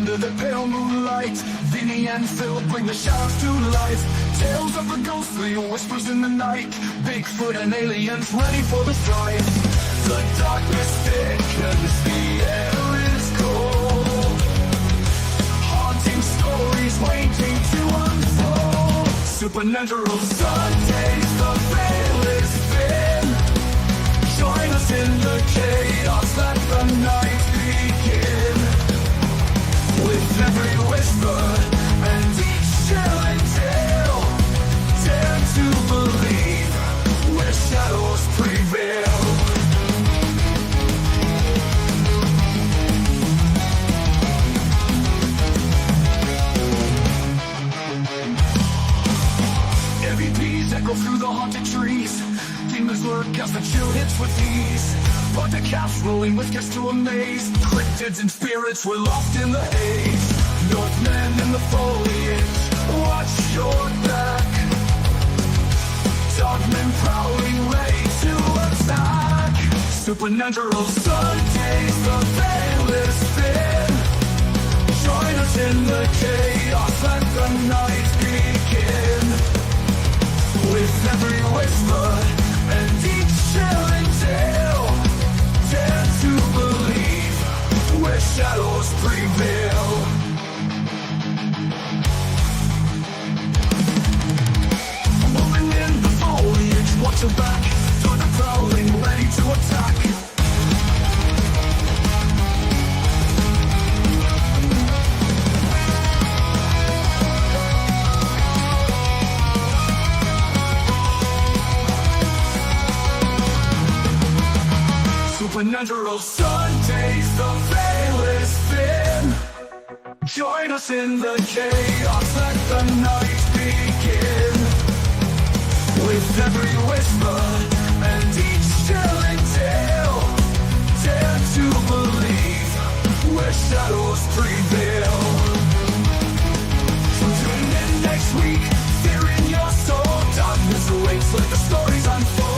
under the pale moonlight. Vinny and Phil bring the shadows to life. Tales of the ghostly whispers in the night. Bigfoot and aliens ready for the strife. The darkness thickens, the air is cold. Haunting stories waiting to unfold. Supernatural Sundays, the veil is thin. Join us in the chaos, let the night begin. With every whisper and each chilling tale, dare to believe where shadows prevail. EVPs echo through the haunted trees. Demons lurk as the chill hits with ease. But the caps rolling with guests to amaze. Cryptids and spirits were lost in the haze. Northmen in the foliage, watch your back. Dogmen prowling, ready to attack. Supernatural Sundays, the veil is thin. Join us in the chaos, let the night begin. With every whisper and each chilling tale, dare to believe where shadows prevail. Moving in the foliage, watch your back. Thunder prowling, ready to attack. Supernatural Sundays, the veil is thin. Join us in the chaos, let the night begin. With every whisper and each chilling tale, dare to believe where shadows prevail. So tune in next week, fear in your soul. Darkness awaits, let the stories unfold.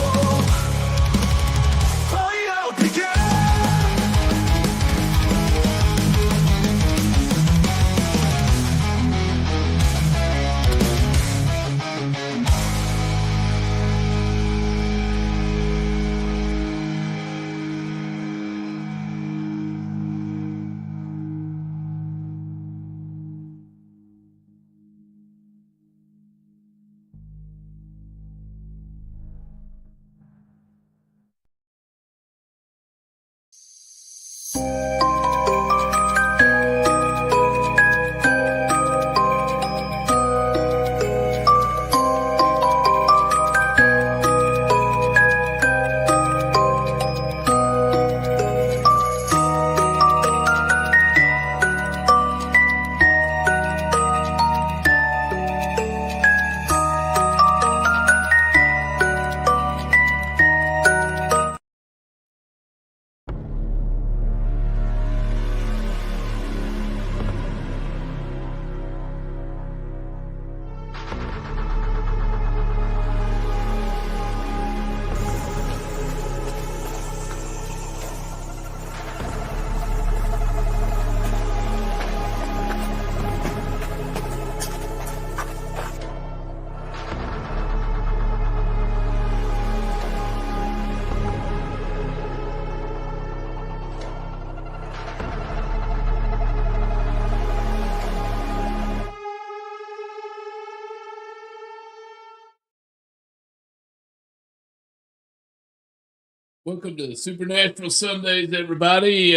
Welcome to the Supernatural Sundays, everybody.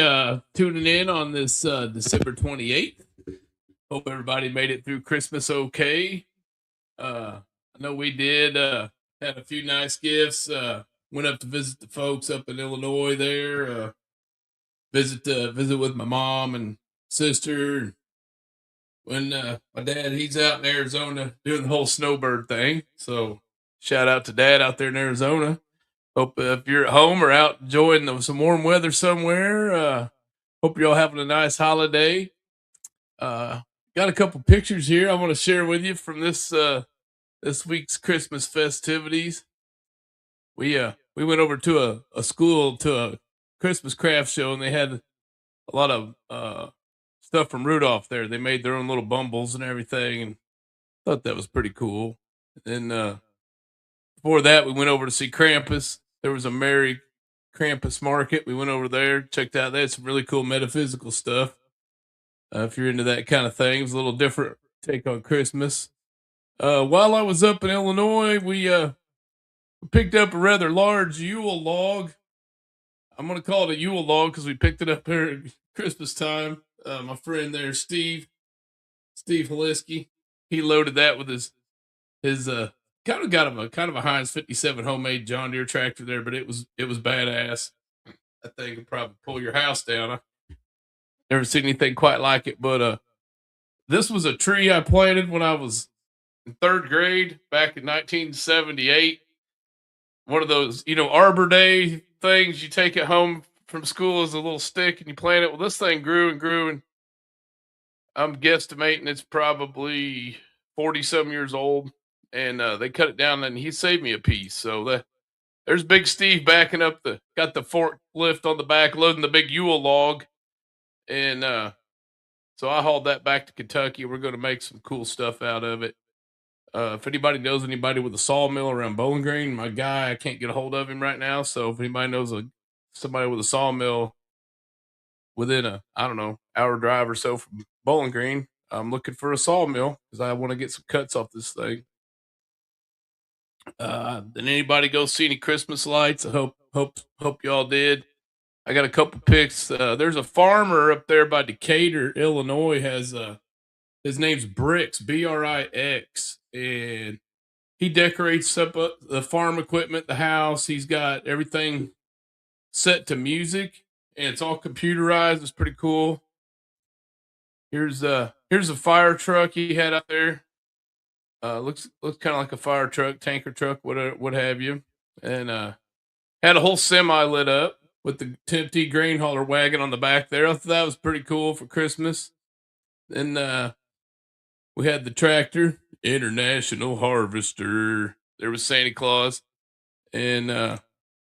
Tuning in on this December 28th. Hope everybody made it through Christmas okay. I know we did. Had a few nice gifts. Went up to visit the folks up in Illinois there. Visit with my mom and sister. When my dad, he's out in Arizona doing the whole snowbird thing. So shout out to Dad out there in Arizona. Hope if you're at home or out enjoying some warm weather somewhere, hope you're all having a nice holiday. Got a couple pictures here I want to share with you from this week's Christmas festivities. We went over to a school to a Christmas craft show, and they had a lot of stuff from Rudolph there. They made their own little bumbles and everything, and thought that was pretty cool. And before that, we went over to see Krampus. There was a Merry Krampus market. We went over there, checked out. They had some really cool metaphysical stuff. If you're into that kind of thing, it was a little different take on Christmas. While I was up in Illinois, we picked up a rather large Yule log. I'm going to call it a Yule log because we picked it up here at Christmas time. My friend there, Steve Haliski, he loaded that with his kind of a Heinz 57 homemade John Deere tractor there, but it was badass. That thing could probably pull your house down. I never seen anything quite like it, but this was a tree I planted when I was in third grade back in 1978. One of those, Arbor Day things you take it home from school as a little stick and you plant it. Well, this thing grew and grew, and I'm guesstimating it's probably 40-some years old. And they cut it down, and he saved me a piece. So there's Big Steve backing up got the forklift on the back, loading the big Yule log. And so I hauled that back to Kentucky. We're going to make some cool stuff out of it. If anybody knows anybody with a sawmill around Bowling Green, my guy, I can't get a hold of him right now. So if anybody knows somebody with a sawmill within hour drive or so from Bowling Green, I'm looking for a sawmill because I want to get some cuts off this thing. Did anybody go see any Christmas lights? I hope y'all did. I got a couple pics. There's a farmer up there by Decatur, Illinois, has his name's Brix, Brix, and he decorates up the farm equipment, the house. He's got everything set to music, and it's all computerized. It's pretty cool. Here's a fire truck he had out there. Looks kind of like a fire truck, tanker truck, what have you, and had a whole semi lit up with the Tempty grain hauler wagon on the back there. I thought that was pretty cool for Christmas. Then we had the tractor, International Harvester. There was Santa Claus, and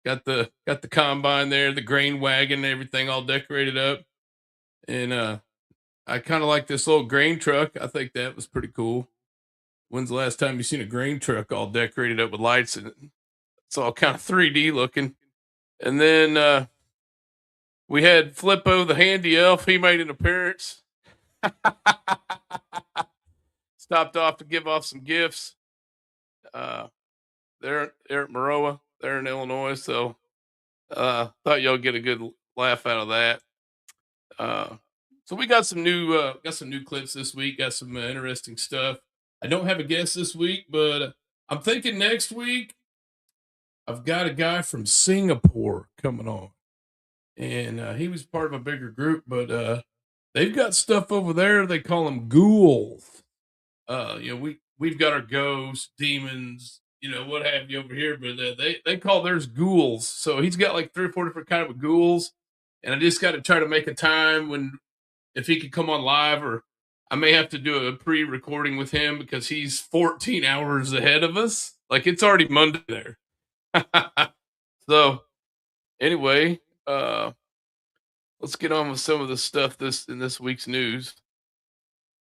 got the combine there, the grain wagon, everything all decorated up, and I kind of like this little grain truck. I think that was pretty cool. When's the last time you seen a grain truck all decorated up with lights in it? It's all kind of 3D looking. And then we had Flippo, the handy elf. He made an appearance. Stopped off to give off some gifts. They're at Maroa. They're in Illinois. So thought y'all get a good laugh out of that. So we got some new clips this week. Got some interesting stuff. I don't have a guest this week, but I'm thinking next week I've got a guy from Singapore coming on, and he was part of a bigger group, but they've got stuff over there. They call them ghouls. We've got our ghosts, demons, what have you over here, but they call theirs ghouls. So he's got like 3 or 4 different kind of ghouls, and I just got to try to make a time if he could come on live, or I may have to do a pre-recording with him because he's 14 hours ahead of us. Like, it's already Monday there. So anyway, let's get on with some of the stuff in this week's news.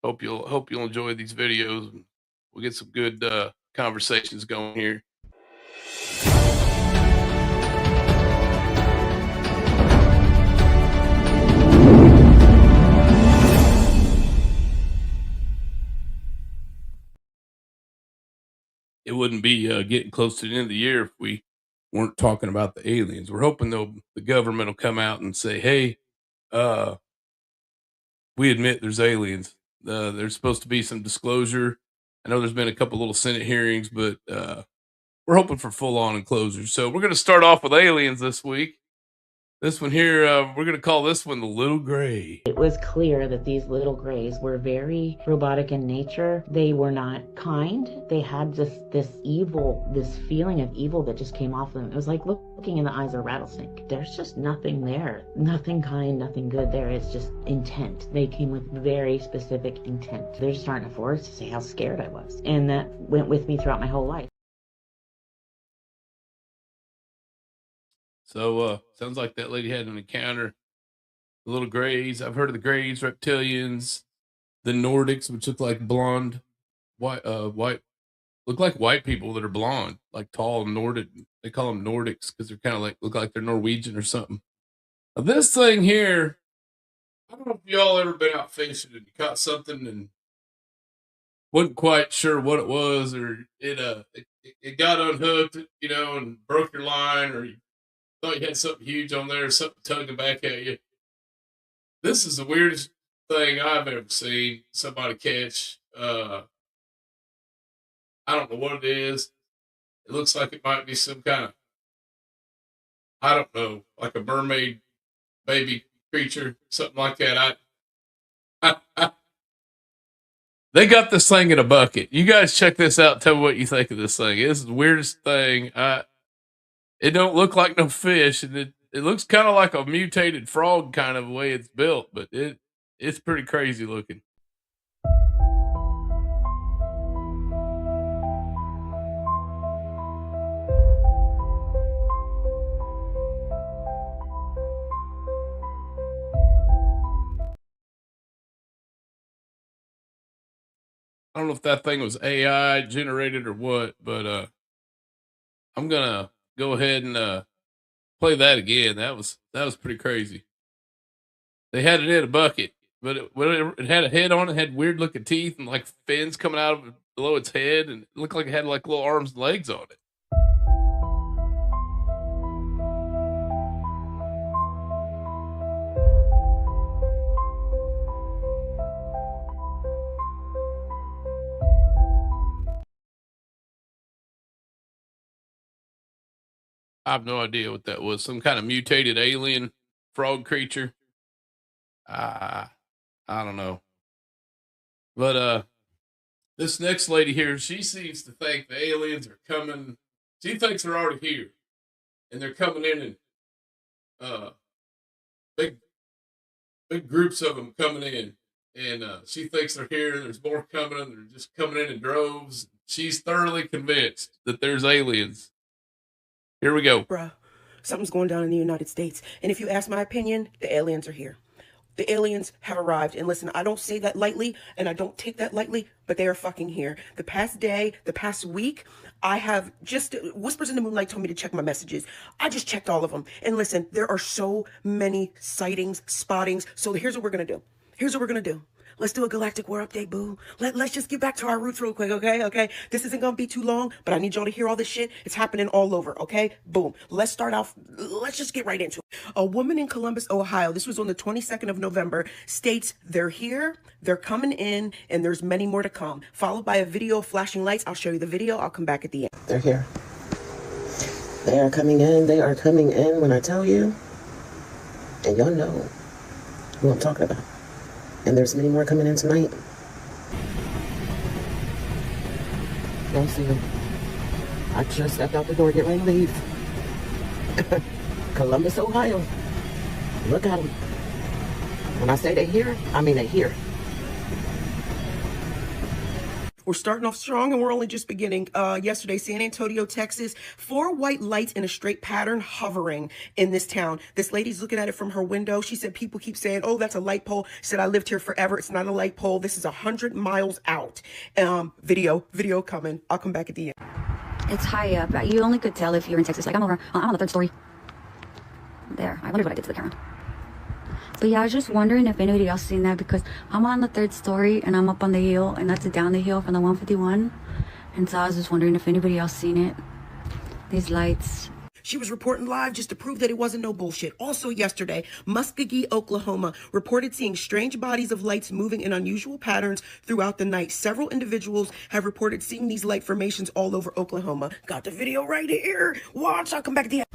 Hope you'll enjoy these videos. We'll get some good conversations going here. It wouldn't be getting close to the end of the year if we weren't talking about the aliens. We're hoping the government will come out and say, hey, we admit there's aliens. There's supposed to be some disclosure. I know there's been a couple little Senate hearings, but we're hoping for full-on enclosures. So we're going to start off with aliens this week. This one here, we're going to call this one the Little Gray. It was clear that these little grays were very robotic in nature. They were not kind. They had just this feeling of evil that just came off them. It was like looking in the eyes of a rattlesnake. There's just nothing there. Nothing kind, nothing good there. It's just intent. They came with very specific intent. They're just starting to force to say how scared I was. And that went with me throughout my whole life. So sounds like that lady had an encounter The little grays. I've heard of the grays, reptilians, the Nordics, which look like blonde, white, look like white people that are blonde, like tall Nordic. They call them Nordics because they're kind of like look like they're Norwegian or something. Now, this thing here, I don't know if y'all ever been out fishing and you caught something and wasn't quite sure what it was, or it got unhooked, and broke your line, or you thought you had something huge on there, or something tugging back at you. This is the weirdest thing I've ever seen somebody catch. I don't know what it is. It looks like it might be some kind of, I don't know, like a mermaid baby creature, something like that. They got this thing in a bucket. You guys check this out. Tell me what you think of this thing. This is the weirdest thing. It don't look like no fish, and it looks kind of like a mutated frog kind of way it's built, but it's pretty crazy looking. I don't know if that thing was AI generated or what, but I'm gonna go ahead and play that again. That was pretty crazy. They had it in a bucket, but it had a head on it, had weird looking teeth and like fins coming out of below its head, and it looked like it had like little arms and legs on it. I have no idea what that was. Some kind of mutated alien frog creature. I don't know. But this next lady here, she seems to think the aliens are coming. She thinks they're already here, and they're coming in uh big groups of them coming in, and she thinks they're here. There's more coming, and they're just coming in droves. She's thoroughly convinced that there's aliens. Here we go. Bruh, something's going down in the United States. And if you ask my opinion, the aliens are here. The aliens have arrived. And listen, I don't say that lightly, and I don't take that lightly, but they are fucking here. The past day, the past week, I have just, Whispers in the Moonlight told me to check my messages. I just checked all of them. And listen, there are so many sightings, spottings. So here's what we're going to do. Let's do a Galactic War update, boo. Let's just get back to our roots real quick, okay? Okay? This isn't gonna be too long, but I need y'all to hear all this shit. It's happening all over, okay? Boom. Let's start off. Let's just get right into it. A woman in Columbus, Ohio, this was on the 22nd of November, states they're here, they're coming in, and there's many more to come. Followed by a video of flashing lights. I'll show you the video. I'll come back at the end. They're here. They are coming in. They are coming in when I tell you. And y'all know who I'm talking about. And there's many more coming in tonight. Don't see them. I just stepped out the door, get ready to leave. Columbus, Ohio. Look at them. When I say they here, I mean they here. We're starting off strong and we're only just beginning. Yesterday, San Antonio, Texas, 4 white lights in a straight pattern hovering in this town. This lady's looking at it from her window. She said people keep saying, oh, that's a light pole. She said, I lived here forever. It's not a light pole. This is 100 miles out. Video coming. I'll come back at the end. It's high up. You only could tell if you're in Texas. Like I'm on the 3rd story. There. I wondered what I did to the camera. But yeah, I was just wondering if anybody else seen that, because I'm on the 3rd story and I'm up on the hill, and that's down the hill from the 151. And so I was just wondering if anybody else seen it. These lights. She was reporting live just to prove that it wasn't no bullshit. Also yesterday, Muskogee, Oklahoma, reported seeing strange bodies of lights moving in unusual patterns throughout the night. Several individuals have reported seeing these light formations all over Oklahoma. Got the video right here. Watch, I'll come back at the end.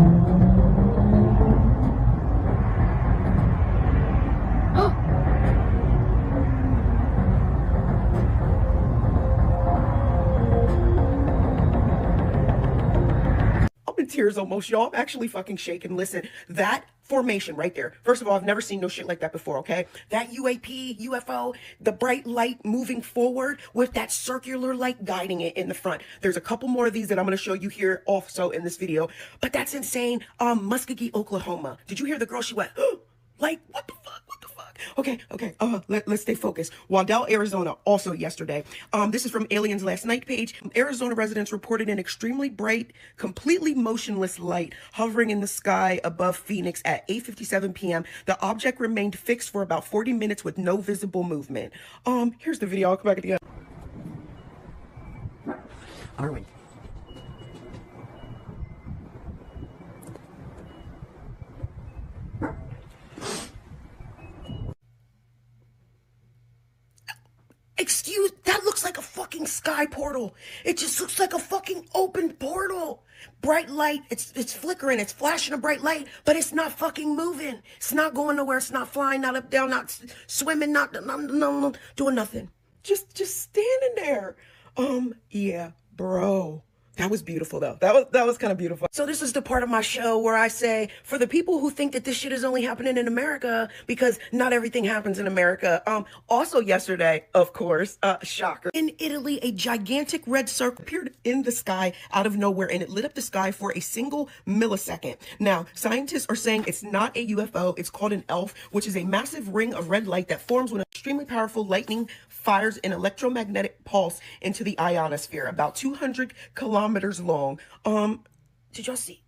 Tears almost, y'all. I'm actually fucking shaking. Listen, that formation right there. First of all, I've never seen no shit like that before, okay? That UAP, UFO, the bright light moving forward with that circular light guiding it in the front. There's a couple more of these that I'm going to show you here also in this video, but that's insane. Muskogee, Oklahoma. Did you hear the girl? She went, Like, what the fuck? What the fuck? Okay. Let's stay focused. Waddell, Arizona, also yesterday. This is from Aliens Last Night page. Arizona residents reported an extremely bright, completely motionless light hovering in the sky above Phoenix at 8:57 p.m. The object remained fixed for about 40 minutes with no visible movement. Here's the video. I'll come back at the end. Arwen. Excuse, that looks like a fucking sky portal. It just looks like a fucking open portal. Bright light, it's flickering, it's flashing a bright light, but it's not fucking moving. It's not going nowhere, it's not flying, not up, down, not swimming, not doing nothing. Just standing there. Yeah, bro. That was beautiful though. That was kind of beautiful. So this is the part of my show where I say, for the people who think that this shit is only happening in America, because not everything happens in America. Also yesterday, of course, shocker. In Italy, a gigantic red circle appeared in the sky out of nowhere, and it lit up the sky for a single millisecond. Now, scientists are saying it's not a UFO, it's called an ELF, which is a massive ring of red light that forms when extremely powerful lightning fires an electromagnetic pulse into the ionosphere, about 200 kilometers long. Did y'all see?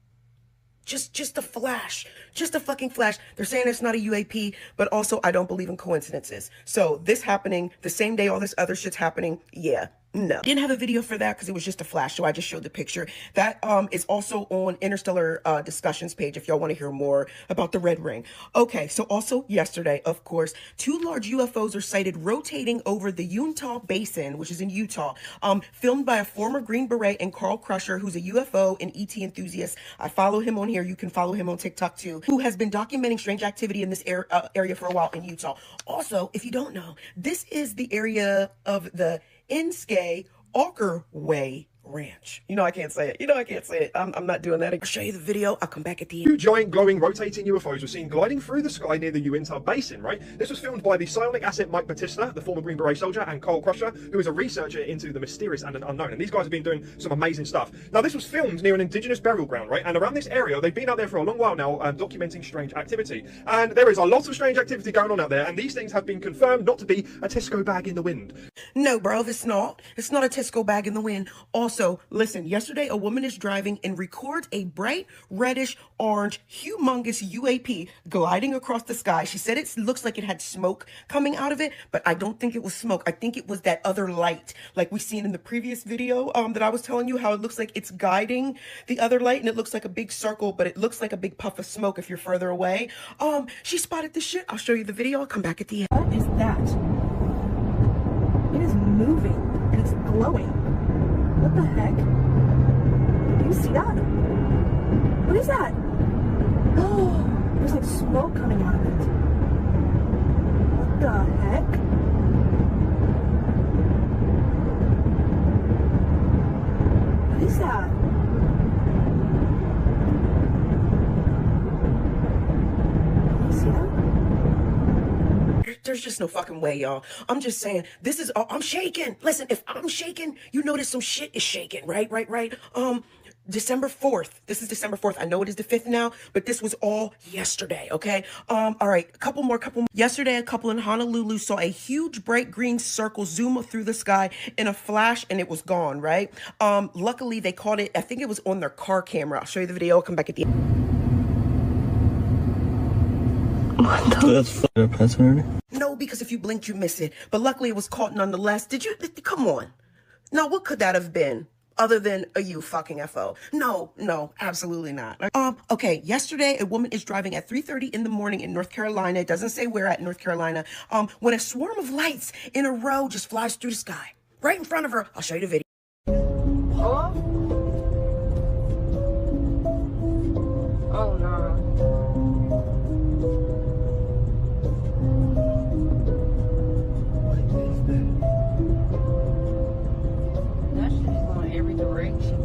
Just a flash, just a fucking flash. They're saying it's not a UAP, but also I don't believe in coincidences. So this happening the same day all this other shit's happening, yeah. No. Didn't have a video for that because it was just a flash, so I just showed the picture. That is also on Interstellar Discussions page if y'all want to hear more about the red ring. Okay, so also yesterday, of course, 2 large UFOs are sighted rotating over the Uintah Basin, which is in Utah, filmed by a former Green Beret and Carl Crusher, who's a UFO and ET enthusiast. I follow him on here. You can follow him on TikTok too, who has been documenting strange activity in this area for a while in Utah. Also, if you don't know, this is the area of the Inskay Aukerway Ranch. You know I can't say it. I'm not doing that. I'll show you the video. I'll come back at the end. 2 giant glowing rotating UFOs were seen gliding through the sky near the Uintah Basin, right? This was filmed by the psionic asset Mike Batista, the former Green Beret soldier, and Carl Crusher, who is a researcher into the mysterious and unknown. And these guys have been doing some amazing stuff. Now, this was filmed near an indigenous burial ground, right? And around this area, they've been out there for a long while now, documenting strange activity. And there is a lot of strange activity going on out there, and these things have been confirmed not to be a Tesco bag in the wind. No, bro, it's not. It's not a Tesco bag in the wind. Also, listen, yesterday a woman is driving and records a bright reddish orange humongous UAP gliding across the sky. She said it looks like it had smoke coming out of it, but I don't think it was smoke. I think it was that other light like we seen in the previous video that I was telling you, how it looks like it's guiding the other light, and it looks like a big circle, but it looks like a big puff of smoke if you're further away. She spotted this shit. I'll show you the video. I'll come back at the end. What is that? It is moving and it's glowing. What the heck? Do you see that? What is that? Oh, there's like smoke coming out of it. What the heck? What is that? Can you see that? There's just no fucking way, y'all. I'm just saying, this is, I'm shaking. Listen, if I'm shaking, you notice some shit is shaking, right? December 4th. This is December 4th. I know it is the 5th now, but this was all yesterday, okay? All right, a couple more. Yesterday, a couple in Honolulu saw a huge bright green circle zoom through the sky in a flash, and it was gone, right? Luckily, they caught it. I think it was on their car camera. I'll show you the video. I'll come back at the end. That's fucking No, because if you blinked, you miss it. But luckily, it was caught nonetheless. Did you? Come on. Now, what could that have been? Other than a you fucking FO. No, absolutely not. Okay, yesterday a woman is driving at 3:30 in the morning in North Carolina. It doesn't say where at North Carolina. When a swarm of lights in a row just flies through the sky. Right in front of her. I'll show you the video. Hello? Oh no. That shit is going every direction.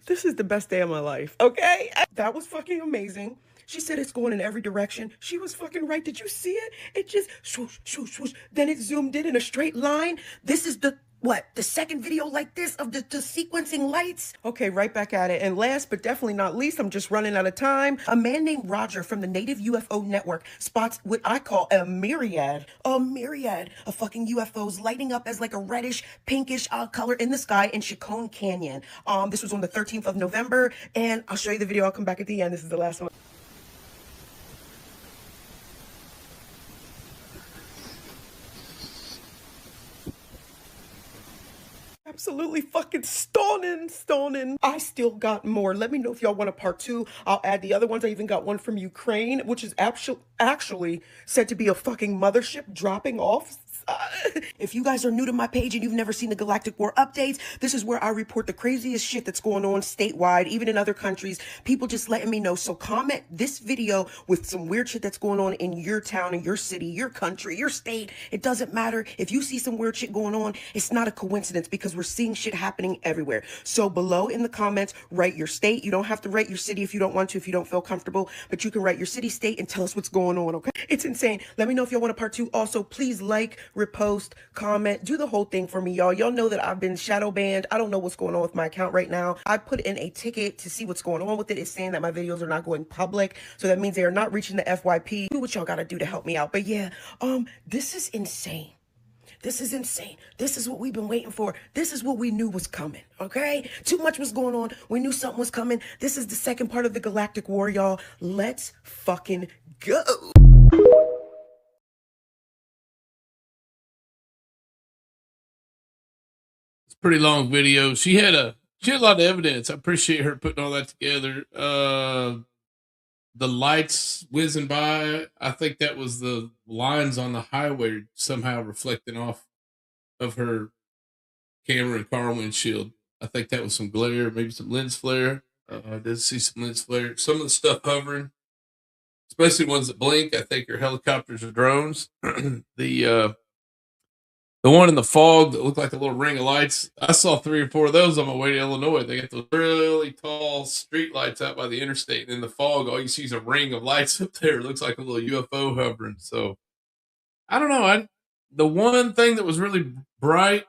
This is the best day of my life, okay? That was fucking amazing. She said it's going in every direction. She was fucking right. Did you see it? It just swoosh, swoosh, swoosh. Then it zoomed in a straight line. This is the what, the second video like this of the sequencing lights? Okay, right back at it. And last but definitely not least, I'm just running out of time. A man named Roger from the Native UFO Network spots what I call a myriad of fucking UFOs lighting up as like a reddish, pinkish color in the sky in Chacon Canyon. This was on the 13th of November, and I'll show you the video. I'll come back at the end. This is the last one. Absolutely fucking stunning. I still got more. Let me know if y'all want a part 2. I'll add the other ones. I even got one from Ukraine, which is actually said to be a fucking mothership dropping off. If you guys are new to my page and you've never seen the Galactic War updates, this is where I report the craziest shit that's going on statewide, even in other countries. People just letting me know. So comment this video with some weird shit that's going on in your town, in your city, your country, your state. It doesn't matter. If you see some weird shit going on, it's not a coincidence because we're seeing shit happening everywhere. So below in the comments, write your state. You don't have to write your city if you don't want to, if you don't feel comfortable, but you can write your city, state, and tell us what's going on, okay? It's insane. Let me know if y'all want a part 2. Also, please like, repost, comment, do the whole thing for me, y'all. Y'all know that I've been shadow banned. I don't know what's going on with my account right now. I put in a ticket to see what's going on with it. It's saying that my videos are not going public, so that means they are not reaching the FYP. Do what y'all gotta do to help me out. But yeah, this is insane. This is insane. This is what we've been waiting for. This is what we knew was coming, okay? Too much was going on. We knew something was coming. This is the second part of the Galactic War, y'all. Let's fucking go. Pretty long video. She had a lot of evidence. I appreciate her putting all that together. The lights whizzing by, I think that was the lines on the highway somehow reflecting off of her camera and car windshield. I think that was some glare, maybe some lens flare. I did see some lens flare. Some of the stuff hovering, especially ones that blink, I think are helicopters or drones. The one in the fog that looked like a little ring of lights, I saw 3 or 4 of those on my way to Illinois. They got those really tall street lights out by the interstate. And in the fog, all you see is a ring of lights up there. It looks like a little UFO hovering. So, I don't know. The one thing that was really bright,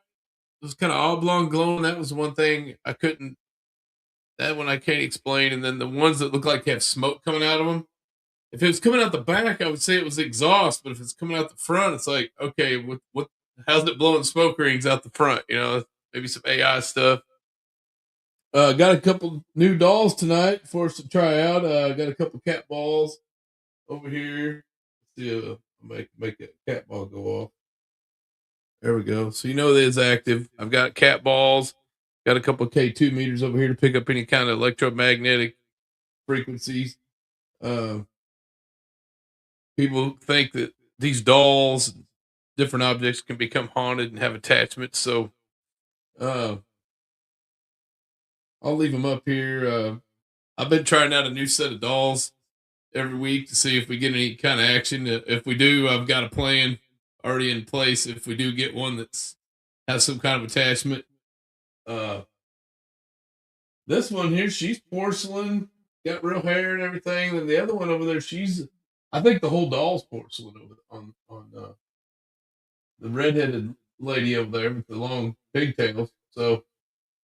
was kind of oblong glowing. That was the one thing that one I can't explain. And then the ones that look like they have smoke coming out of them. If it was coming out the back, I would say it was exhaust. But if it's coming out the front, it's like, okay, what? How's it blowing smoke rings out the front? You know, maybe some AI stuff. Got a couple new dolls tonight for us to try out. Got a couple cat balls over here. Let's see if I make that cat ball go off. There we go. So you know that it's active. I've got cat balls. Got a couple of K2 meters over here to pick up any kind of electromagnetic frequencies. People think that these dolls, different objects, can become haunted and have attachments. So I'll leave them up here. I've been trying out a new set of dolls every week to see if we get any kind of action. If we do, I've got a plan already in place. If we do get one that's has some kind of attachment. This one here, she's porcelain, got real hair and everything. And the other one over there, I think the whole doll's porcelain over on the redheaded lady over there with the long pigtails. So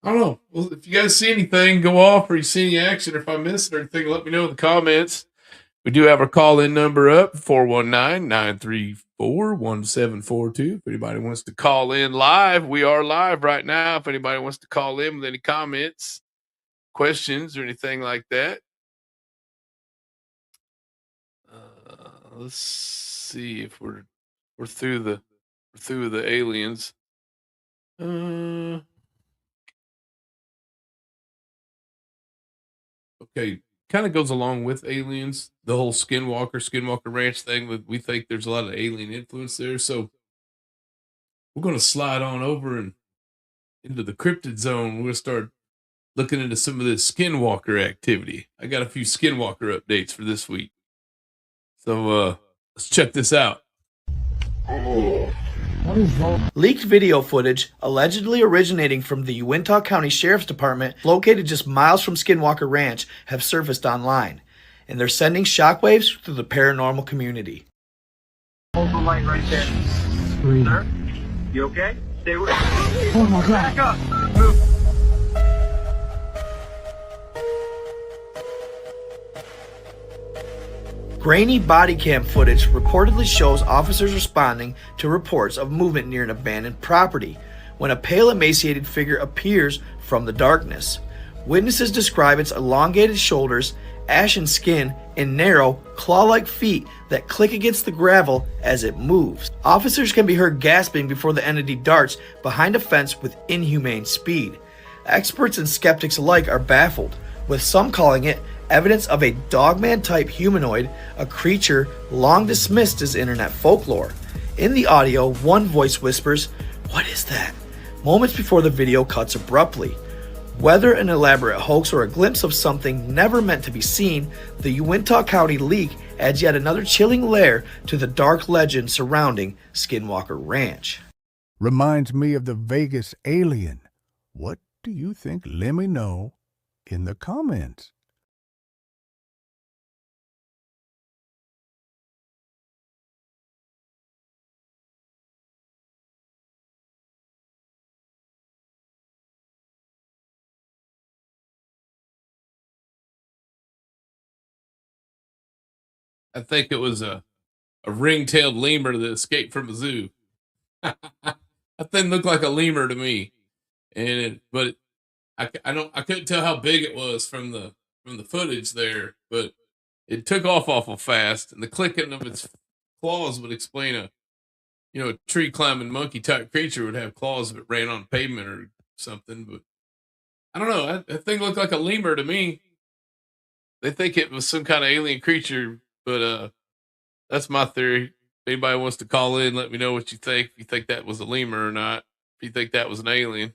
I don't know. Well, if you guys see anything go off or you see any action, or if I missed it or anything, let me know in the comments. We do have our call-in number up, 419-934-1742. If anybody wants to call in live, we are live right now. If anybody wants to call in with any comments, questions, or anything like that. Let's see if we're through the aliens. Okay, kind of goes along with aliens, the whole Skinwalker Ranch thing. We think there's a lot of alien influence there, so we're going to slide on over and into the cryptid zone. We're going to start looking into some of this Skinwalker activity. I got a few Skinwalker updates for this week, so let's check this out. Leaked video footage, allegedly originating from the Uintah County Sheriff's Department, located just miles from Skinwalker Ranch, have surfaced online, and they're sending shockwaves through the paranormal community. Hold the light right there. Sir, you okay? Stay with me. Oh my God. Back up. Move. Grainy body cam footage reportedly shows officers responding to reports of movement near an abandoned property when a pale, emaciated figure appears from the darkness. Witnesses describe its elongated shoulders, ashen skin, and narrow, claw-like feet that click against the gravel as it moves. Officers can be heard gasping before the entity darts behind a fence with inhumane speed. Experts and skeptics alike are baffled, with some calling it evidence of a dogman-type humanoid, a creature long dismissed as internet folklore. In the audio, one voice whispers, "What is that?" moments before the video cuts abruptly. Whether an elaborate hoax or a glimpse of something never meant to be seen, the Uintah County leak adds yet another chilling layer to the dark legend surrounding Skinwalker Ranch. Reminds me of the Vegas alien. What do you think? Let me know in the comments. I think it was a ring-tailed lemur that escaped from a zoo. That thing looked like a lemur to me, but I couldn't tell how big it was from the footage there, but it took off awful fast, and the clicking of its claws would explain a tree climbing monkey type creature would have claws if it ran on pavement or something. But I don't know. That thing looked like a lemur to me. They think it was some kind of alien creature. But that's my theory. If anybody wants to call in, let me know what you think. If you think that was a lemur or not. If you think that was an alien.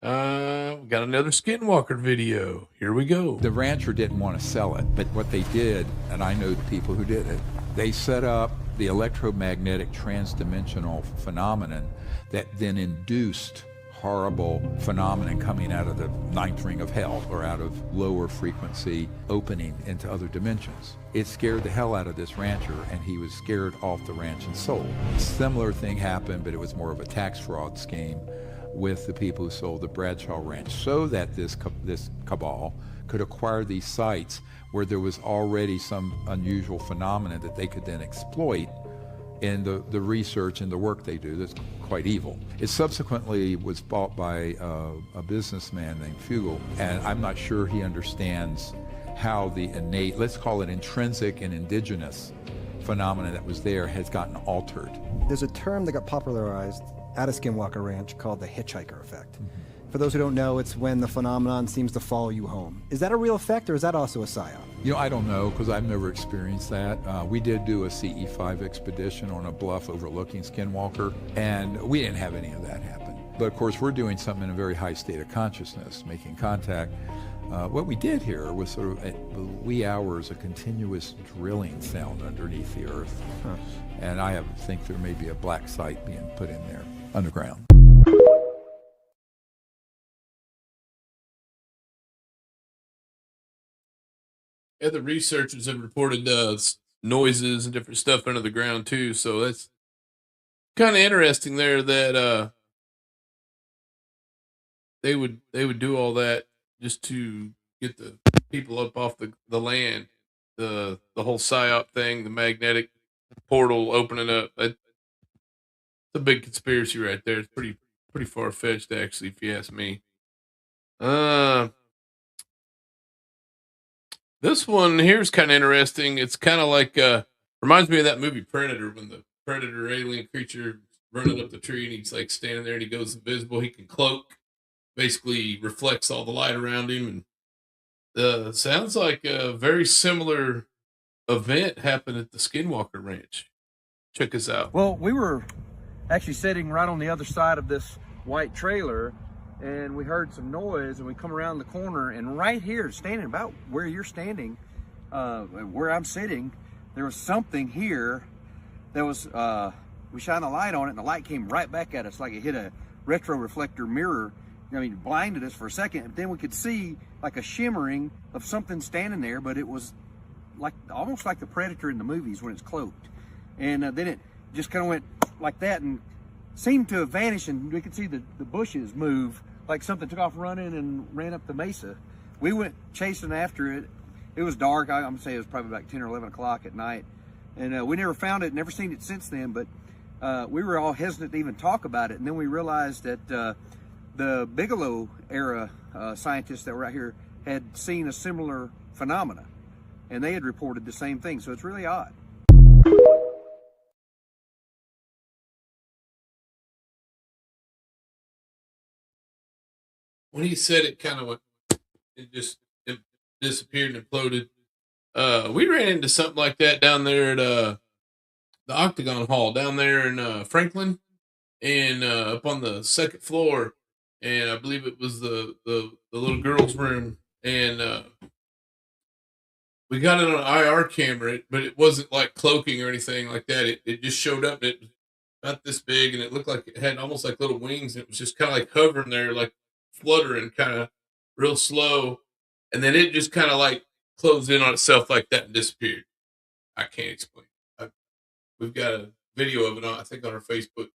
We got another Skinwalker video. Here we go. The rancher didn't want to sell it, but what they did, and I know the people who did it, they set up the electromagnetic transdimensional phenomenon that then induced horrible phenomenon coming out of the ninth ring of hell, or out of lower frequency opening into other dimensions. It scared the hell out of this rancher, and he was scared off the ranch and sold. Similar thing happened, but it was more of a tax fraud scheme with the people who sold the Bradshaw Ranch, so that this cabal could acquire these sites where there was already some unusual phenomenon that they could then exploit in the research and the work they do. That's quite evil. It subsequently was bought by a businessman named Fugel, and I'm not sure he understands how the innate, let's call it intrinsic and indigenous phenomena that was there has gotten altered. There's a term that got popularized at a Skinwalker Ranch called the hitchhiker effect. For those who don't know, it's when the phenomenon seems to follow you home. Is that a real effect, or is that also a psyop? You know, I don't know, because I've never experienced that. We did do a CE5 expedition on a bluff overlooking Skinwalker, and we didn't have any of that happen. But of course, we're doing something in a very high state of consciousness, making contact. What we did here was sort of, at the wee hours, a continuous drilling sound underneath the earth. And I think there may be a black site being put in there underground. Yeah, the researchers have reported noises and different stuff under the ground too. So that's kind of interesting there that they would do all that just to get the people up off the land. The whole psyop thing, the magnetic portal opening up. That's a big conspiracy right there. It's pretty far fetched actually, if you ask me. This one here is kind of interesting. It's kind of like, reminds me of that movie Predator, when the predator alien creature running up the tree and he's like standing there and he goes invisible. He can cloak, basically reflects all the light around him. And sounds like a very similar event happened at the Skinwalker Ranch. Check us out. Well, we were actually sitting right on the other side of this white trailer, and we heard some noise, and we come around the corner, and right here, standing about where you're standing, where I'm sitting, there was something here that was, we shined a light on it, and the light came right back at us like it hit a retro reflector mirror. I mean, blinded us for a second, but then we could see like a shimmering of something standing there, but it was like almost like the Predator in the movies when it's cloaked. And then it just kind of went like that, and seemed to have vanished, and we could see the bushes move, like something took off running and ran up the mesa. We went chasing after it. It was dark. I'm gonna say it was probably about 10 or 11 o'clock at night. And we never found it, never seen it since then, but we were all hesitant to even talk about it. And then we realized that the Bigelow era scientists that were out here had seen a similar phenomena, and they had reported the same thing. So it's really odd. When he said it, kind of went, it disappeared and imploded. We ran into something like that down there at the Octagon Hall down there in Franklin, and up on the second floor, and I believe it was the little girl's room, and we got it on an IR camera, but it wasn't like cloaking or anything like that. It just showed up, and it was about this big, and it looked like it had almost like little wings, and it was just kind of like hovering there, like fluttering, kind of real slow, and then it just kind of like closed in on itself like that and disappeared. I can't explain. We've got a video of it on, I think, on our Facebook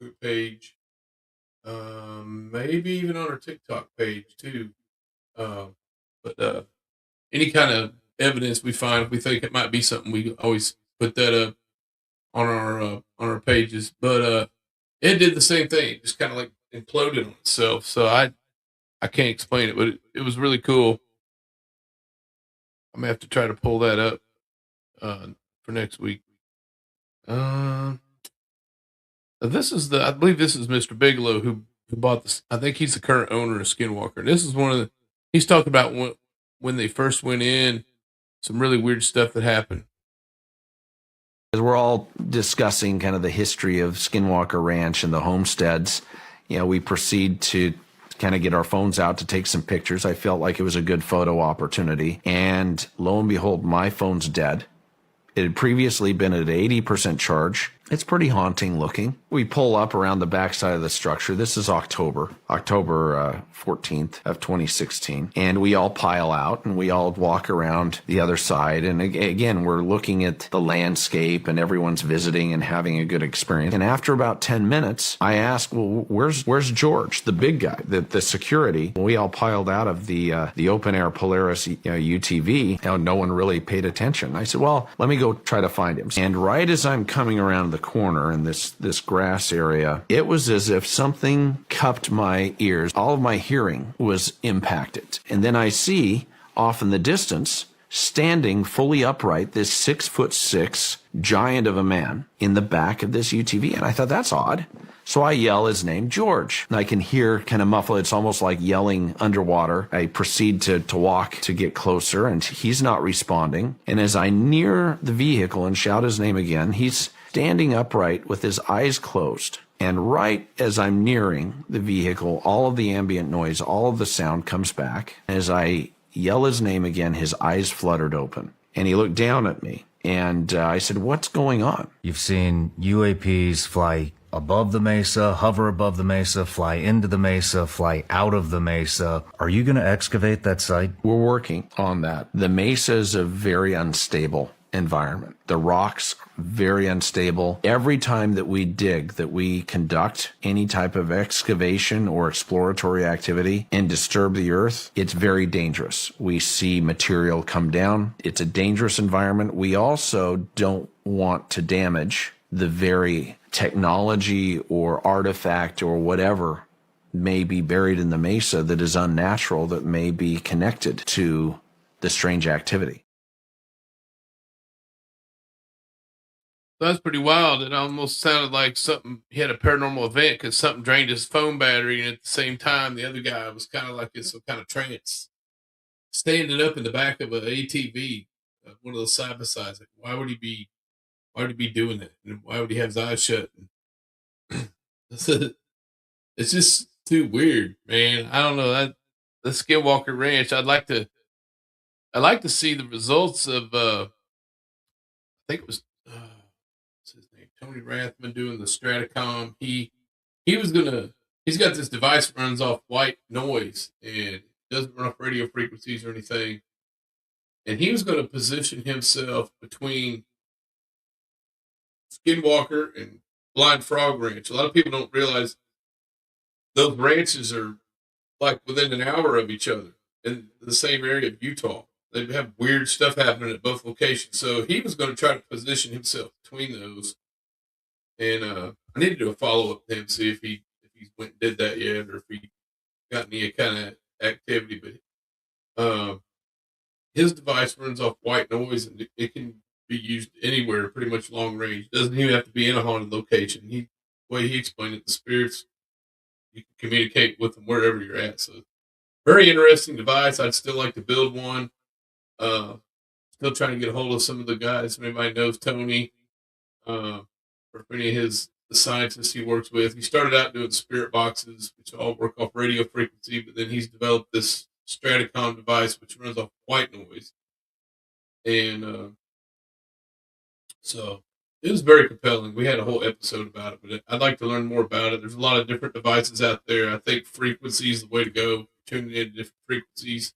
group page, maybe even on our TikTok page too. But any kind of evidence we find, if we think it might be something, we always put that up on our pages. But it did the same thing; it just kind of like imploded on itself. So I can't explain it, but it was really cool. I'm gonna have to try to pull that up for next week. This is I believe this is Mr. Bigelow who bought this. I think he's the current owner of Skinwalker. This is one of the, he's talking about when they first went in, some really weird stuff that happened. As we're all discussing kind of the history of Skinwalker Ranch and the homesteads, we proceed to kind of get our phones out to take some pictures. I felt like it was a good photo opportunity. And lo and behold, my phone's dead. It had previously been at 80% charge. It's pretty haunting looking. We pull up around the backside of the structure. This is October 14th of 2016. And we all pile out and we all walk around the other side. And again, we're looking at the landscape and everyone's visiting and having a good experience. And after about 10 minutes, I ask, well, where's George, the big guy, the security? We all piled out of the open air Polaris UTV. No one really paid attention. I said, well, let me go try to find him. And right as I'm coming around the corner in this grass area, it was as if something cupped my ears. All of my hearing was impacted. And then I see off in the distance, standing fully upright, this 6'6" giant of a man in the back of this UTV. And I thought, that's odd. So I yell his name, George. And I can hear kind of muffled. It's almost like yelling underwater. I proceed to walk to get closer, and he's not responding. And as I near the vehicle and shout his name again, he's standing upright with his eyes closed. And right as I'm nearing the vehicle, all of the ambient noise, all of the sound comes back. As I yell his name again, his eyes fluttered open. And he looked down at me. And I said, what's going on? You've seen UAPs fly above the mesa, hover above the mesa, fly into the mesa, fly out of the mesa. Are you going to excavate that site? We're working on that. The mesa is a very unstable environment. The rocks, very unstable. Every time that we dig, that we conduct any type of excavation or exploratory activity and disturb the earth, it's very dangerous. We see material come down. It's a dangerous environment. We also don't want to damage the very technology or artifact or whatever may be buried in the mesa that is unnatural, that may be connected to the strange activity. That's pretty wild. It almost sounded like something, he had a paranormal event because something drained his phone battery, and at the same time, the other guy was kind of like in some kind of trance, standing up in the back of an ATV, one of those side by sides. Like, why would he be doing that? And why would he have his eyes shut? It's just too weird, man. I don't know. That the Skinwalker Ranch. I'd like to see the results of. I think it was. What's his name? Tony Rathman doing the Stratacom. He's got this device that runs off white noise and doesn't run off radio frequencies or anything. And he was going to position himself between Skinwalker and Blind Frog Ranch. A lot of people don't realize those ranches are like within an hour of each other in the same area of Utah. They have weird stuff happening at both locations. So he was going to try to position himself between those. And I need to do a follow up with him, see if he went and did that yet, or if he got any kind of activity. But his device runs off white noise, and it can be used anywhere, pretty much long range. Doesn't even have to be in a haunted location. The way he explained it, the spirits, you can communicate with them wherever you're at. So very interesting device. I'd still like to build one. Still trying to get a hold of some of the guys. If anybody knows Tony, or if any of the scientists he works with. He started out doing spirit boxes, which all work off radio frequency, but then he's developed this Stratacom device, which runs off white noise. And so it was very compelling. We had a whole episode about it, but I'd like to learn more about it. There's a lot of different devices out there. I think frequency is the way to go, tuning into different frequencies.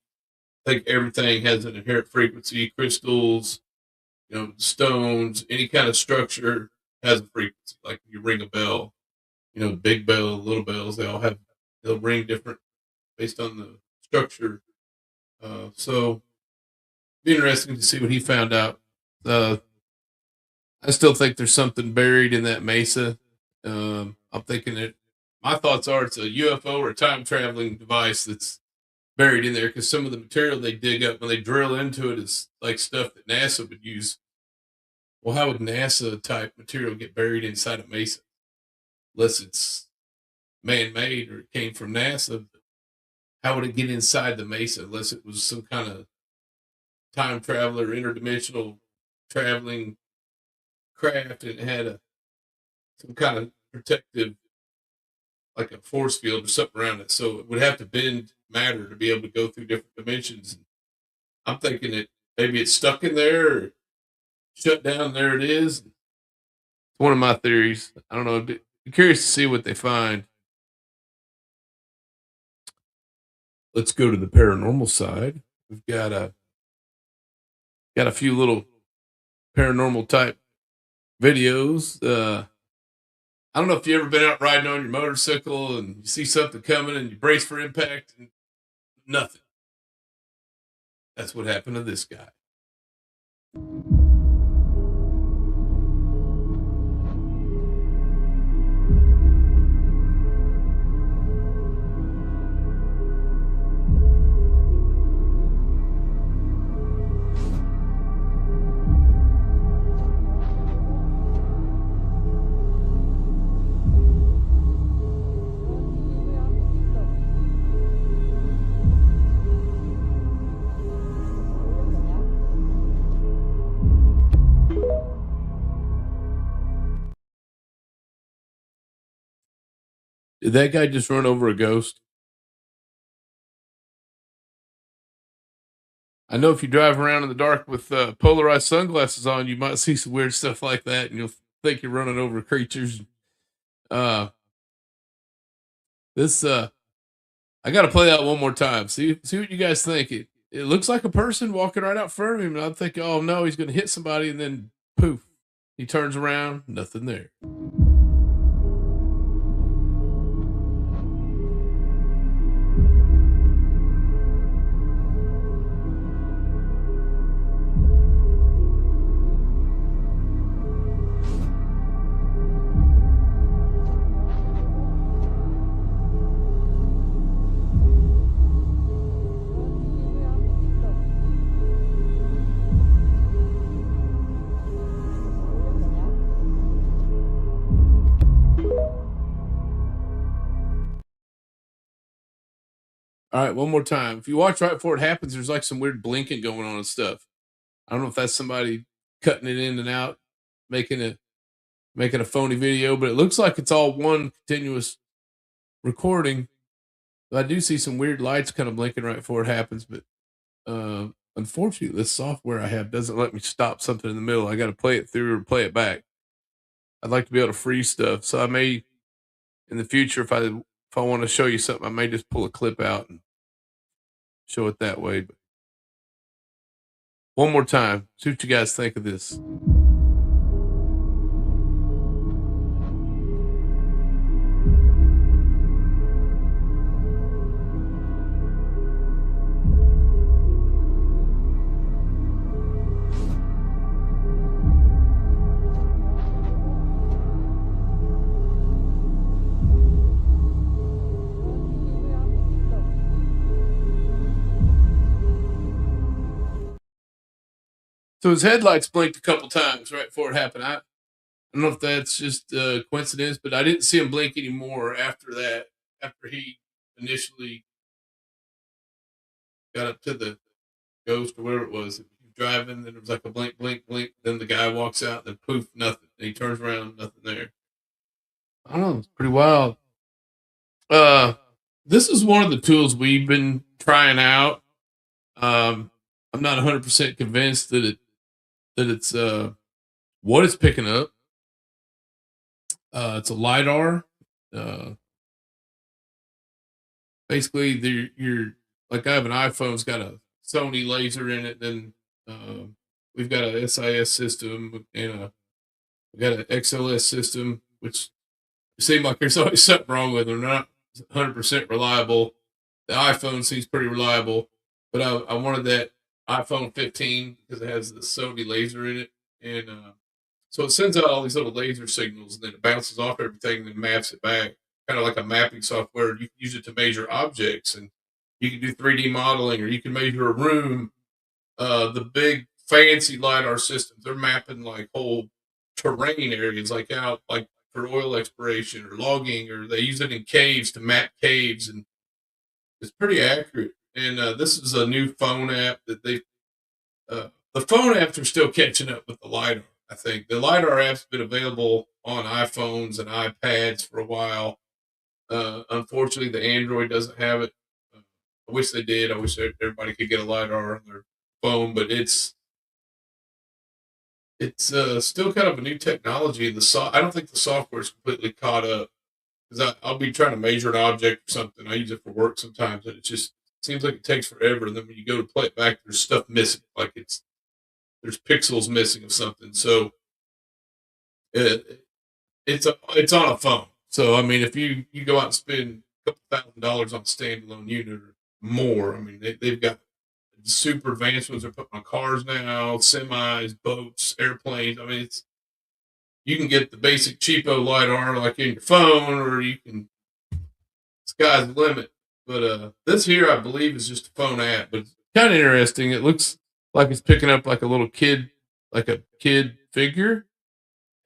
I think everything has an inherent frequency. Crystals, stones, any kind of structure has a frequency. Like you ring a bell, big bell, little bells, they'll ring different based on the structure. So be interesting to see what he found out. I still think there's something buried in that mesa. I'm thinking that my thoughts are it's a UFO or a time traveling device that's buried in there, because some of the material they dig up when they drill into it is like stuff that NASA would use. Well, how would NASA type material get buried inside a mesa? Unless it's man-made or it came from NASA. How would it get inside the mesa unless it was some kind of time traveler, interdimensional traveling craft, and it had some kind of protective, like a force field or something around it. So it would have to bend matter to be able to go through different dimensions. I'm thinking that maybe it's stuck in there or shut down. There it is. It's one of my theories. I don't know. I'd be curious to see what they find. Let's go to the paranormal side. We've got a few little paranormal type videos. I don't know if you've ever been out riding on your motorcycle and you see something coming and you brace for impact and nothing. That's what happened to this guy. Did that guy just run over a ghost? I know if you drive around in the dark with polarized sunglasses on, you might see some weird stuff like that, and you'll think you're running over creatures. I got to play that one more time. See what you guys think. It looks like a person walking right out front of him, and I'm thinking, oh no, he's going to hit somebody, and then poof, he turns around, nothing there. All right, one more time. If you watch right before it happens, there's like some weird blinking going on and stuff. I don't know if that's somebody cutting it in and out, making a phony video, but it looks like it's all one continuous recording. I do see some weird lights kind of blinking right before it happens, but unfortunately, this software I have doesn't let me stop something in the middle. I got to play it through or play it back. I'd like to be able to freeze stuff, so I may, in the future, if I want to show you something, I may just pull a clip out and show it that way. But one more time, see what you guys think of this. So his headlights blinked a couple times right before it happened. I don't know if that's just coincidence, but I didn't see him blink anymore after that. After he initially got up to the Ghost or whatever it was, he was driving, then there was like a blink, blink, blink. Then the guy walks out, then poof, nothing. And he turns around, nothing there. I don't know. It's pretty wild. This is one of the tools we've been trying out. I'm not 100% convinced that it's what it's picking up. It's a LiDAR. Basically, you're like, I have an iPhone. It's got a Sony laser in it. Then we've got a SIS system and we got an XLS system, which seem like there's always something wrong with them. They're not 100% reliable. The iPhone seems pretty reliable, but I wanted that iPhone 15 because it has the Sony laser in it, and so it sends out all these little laser signals, and then it bounces off everything and then maps it back, kind of like a mapping software. You can use it to measure objects, and you can do 3D modeling, or you can measure a room. The big fancy LiDAR systems, they're mapping like whole terrain areas, like out like for oil exploration or logging, or they use it in caves to map caves, and it's pretty accurate. And this is a new phone app that the phone apps are still catching up with the LiDAR. I think the LiDAR app's been available on iPhones and iPads for a while. Unfortunately, the Android doesn't have it. I wish they did. I wish everybody could get a LiDAR on their phone, but it's still kind of a new technology. I don't think the software is completely caught up, because I'll be trying to measure an object or something. I use it for work sometimes, and it just seems like it takes forever. And then when you go to play it back, there's stuff missing, like there's pixels missing of something. So it's on a phone. So I mean, if you go out and spend a couple $1,000s on a standalone unit or more, I mean they've got super advanced ones they're putting on cars now, semis, boats, airplanes. I mean, you can get the basic cheapo LiDAR like in your phone, or you can, sky's the limit. But this here, I believe, is just a phone app, but it's kind of interesting. It looks like it's picking up like a little kid, like a kid figure,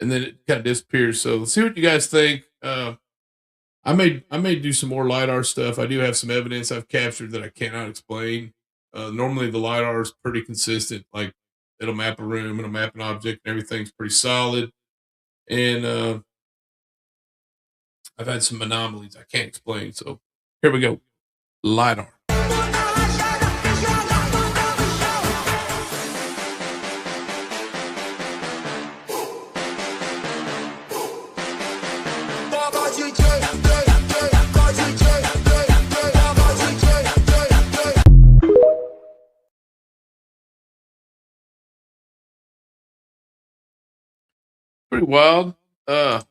and then it kind of disappears. So let's see what you guys think. I may do some more LiDAR stuff. I do have some evidence I've captured that I cannot explain. Normally the LiDAR is pretty consistent. Like, it'll map a room, it'll map an object, and everything's pretty solid. And I've had some anomalies I can't explain. So here we go. LiDAR. Pretty wild. I'll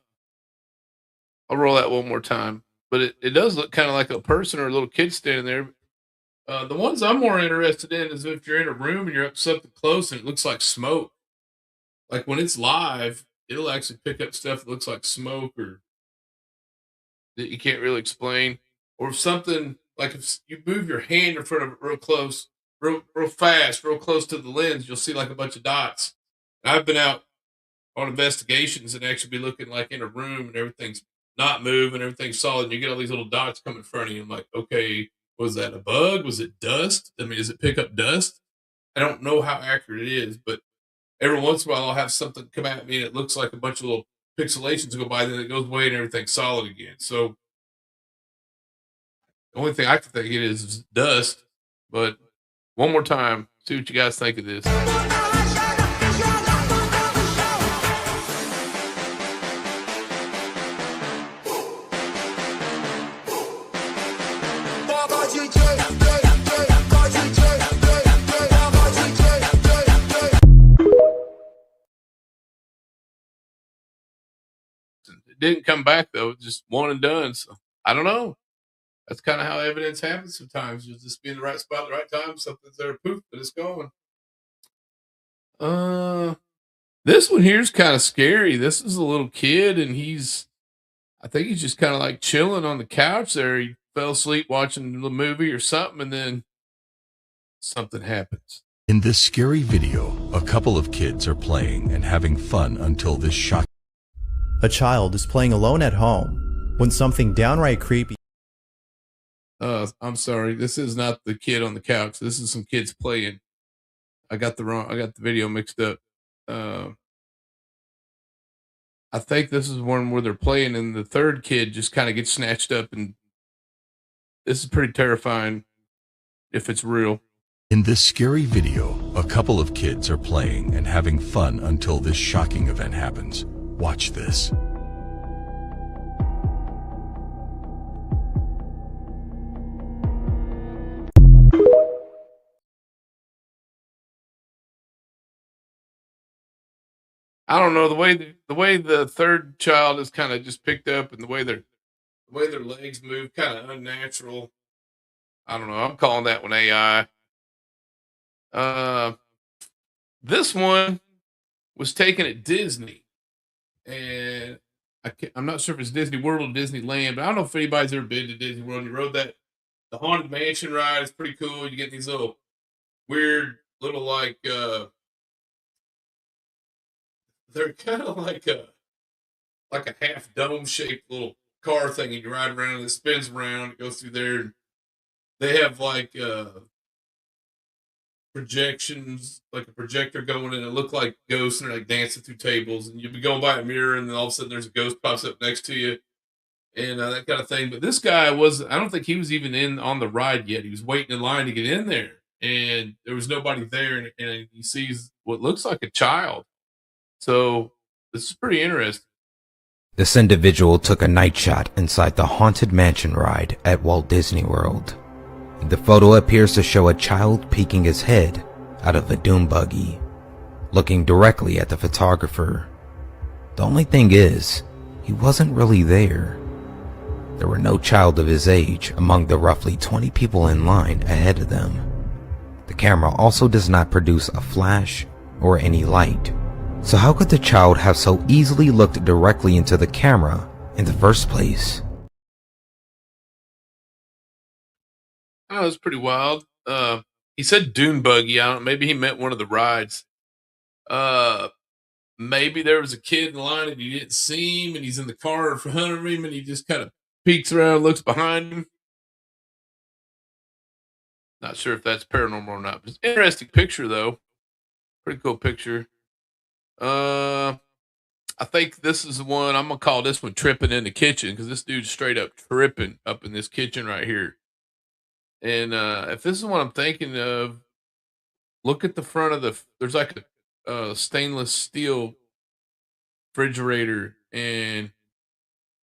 roll that one more time. But it does look kind of like a person or a little kid standing there. The ones I'm more interested in is if you're in a room and you're up something close and it looks like smoke. Like when it's live, it'll actually pick up stuff that looks like smoke or that you can't really explain. Or if something, like if you move your hand in front of it real close, real fast, real close to the lens, you'll see like a bunch of dots. And I've been out on investigations and actually be looking like in a room and everything's not moving, everything's solid, and you get all these little dots coming in front of you. I'm like, okay, was that a bug? Was it dust? I mean, does it pick up dust? I don't know how accurate it is, but every once in a while I'll have something come at me and it looks like a bunch of little pixelations go by, then it goes away and everything's solid again. So the only thing I can think it is dust. But one more time, see what you guys think of this. It didn't come back though, it just one and done. So I don't know. That's kind of how evidence happens sometimes. You'll just be in the right spot at the right time, something's there, poof, but it's gone. This one here's kind of scary. This is a little kid and I think he's just kind of like chilling on the couch there. He fell asleep watching the movie or something, and then something happens. In this scary video, a couple of kids are playing and having fun until this shock. A child is playing alone at home when something downright creepy. I'm sorry. This is not the kid on the couch. This is some kids playing. I got the video mixed up. I think this is one where they're playing and the third kid just kind of gets snatched up, and this is pretty terrifying if it's real. In this scary video, a couple of kids are playing and having fun until this shocking event happens. Watch this. I don't know, the way the third child is kind of just picked up, and the way their legs move, kind of unnatural. I don't know. I'm calling that one AI. This one was taken at Disney, and I'm not sure if it's Disney World or Disneyland, but I don't know if anybody's ever been to Disney World. You rode the Haunted Mansion ride. It's pretty cool. You get these little weird little they're kind of like a half dome shaped little car thing, and you ride around and it spins around. It goes through there. And they have projections, like a projector going, and it look like ghosts, and they're like dancing through tables, and you'd be going by a mirror, and then all of a sudden there's a ghost pops up next to you, and that kind of thing. But this guy I don't think he was even on the ride yet. He was waiting in line to get in there, and there was nobody there, and he sees what looks like a child. So this is pretty interesting. This individual took a night shot inside the Haunted Mansion ride at Walt Disney World. The photo appears to show a child peeking his head out of a dune buggy, looking directly at the photographer. The only thing is, he wasn't really there. There were no child of his age among the roughly 20 people in line ahead of them. The camera also does not produce a flash or any light. So how could the child have so easily looked directly into the camera in the first place? Oh, it was pretty wild. He said dune buggy. I don't know, maybe he meant one of the rides. Maybe there was a kid in line and he didn't see him, and he's in the car in front of him, and he just kind of peeks around, looks behind him. Not sure if that's paranormal or not, but it's an interesting picture though. Pretty cool picture. I think this is the one I'm gonna call this one tripping in the kitchen, because this dude's straight up tripping up in this kitchen right here. And if this is what I'm thinking of, look at the front of there's like a stainless steel refrigerator, and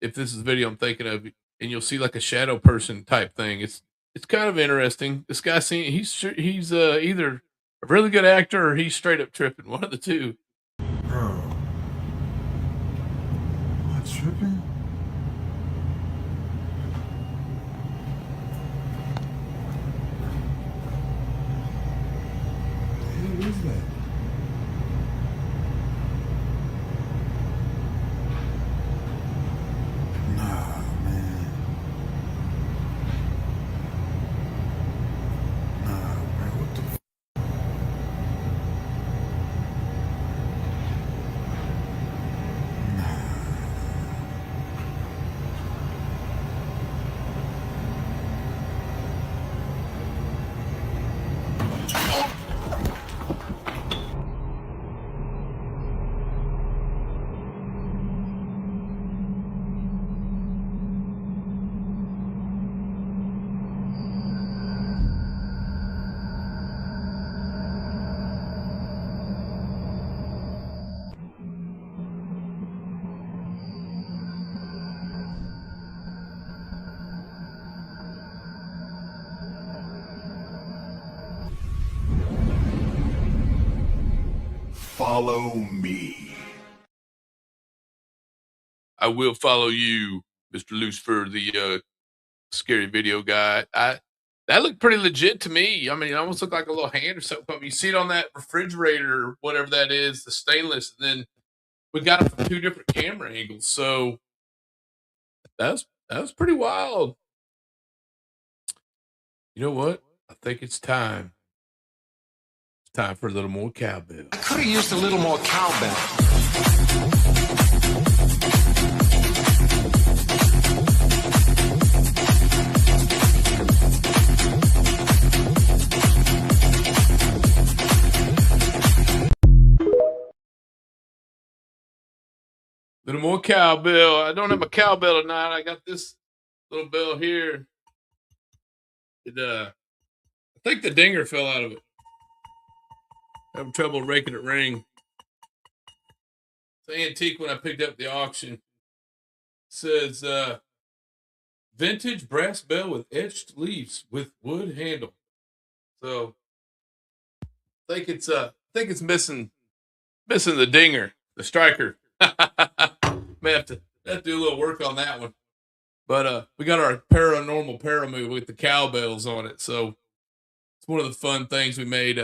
if this is the video I'm thinking of, and you'll see like a shadow person type thing. It's kind of interesting. This guy he's either a really good actor or he's straight up tripping. One of the two. Bro, am I tripping? What is that? Nah, man. Nah, man, what the Follow me. I will follow you, Mr. Lucifer, the scary video guy. That looked pretty legit to me. I mean, it almost looked like a little hand or something. You see it on that refrigerator or whatever that is, the stainless, and then we got it from two different camera angles. So that was pretty wild. You know what? I think it's time Time for a little more cowbell. I could have used a little more cowbell. Little more cowbell. I don't have my cowbell tonight. I got this little bell here. I think the dinger fell out of it. Having trouble raking it ring. It's antique when I picked up the auction. It says vintage brass bell with etched leaves with wood handle. So I think it's missing the dinger, the striker. May have to do a little work on that one. But we got our paranormal paramove with the cowbells on it. So it's one of the fun things we made.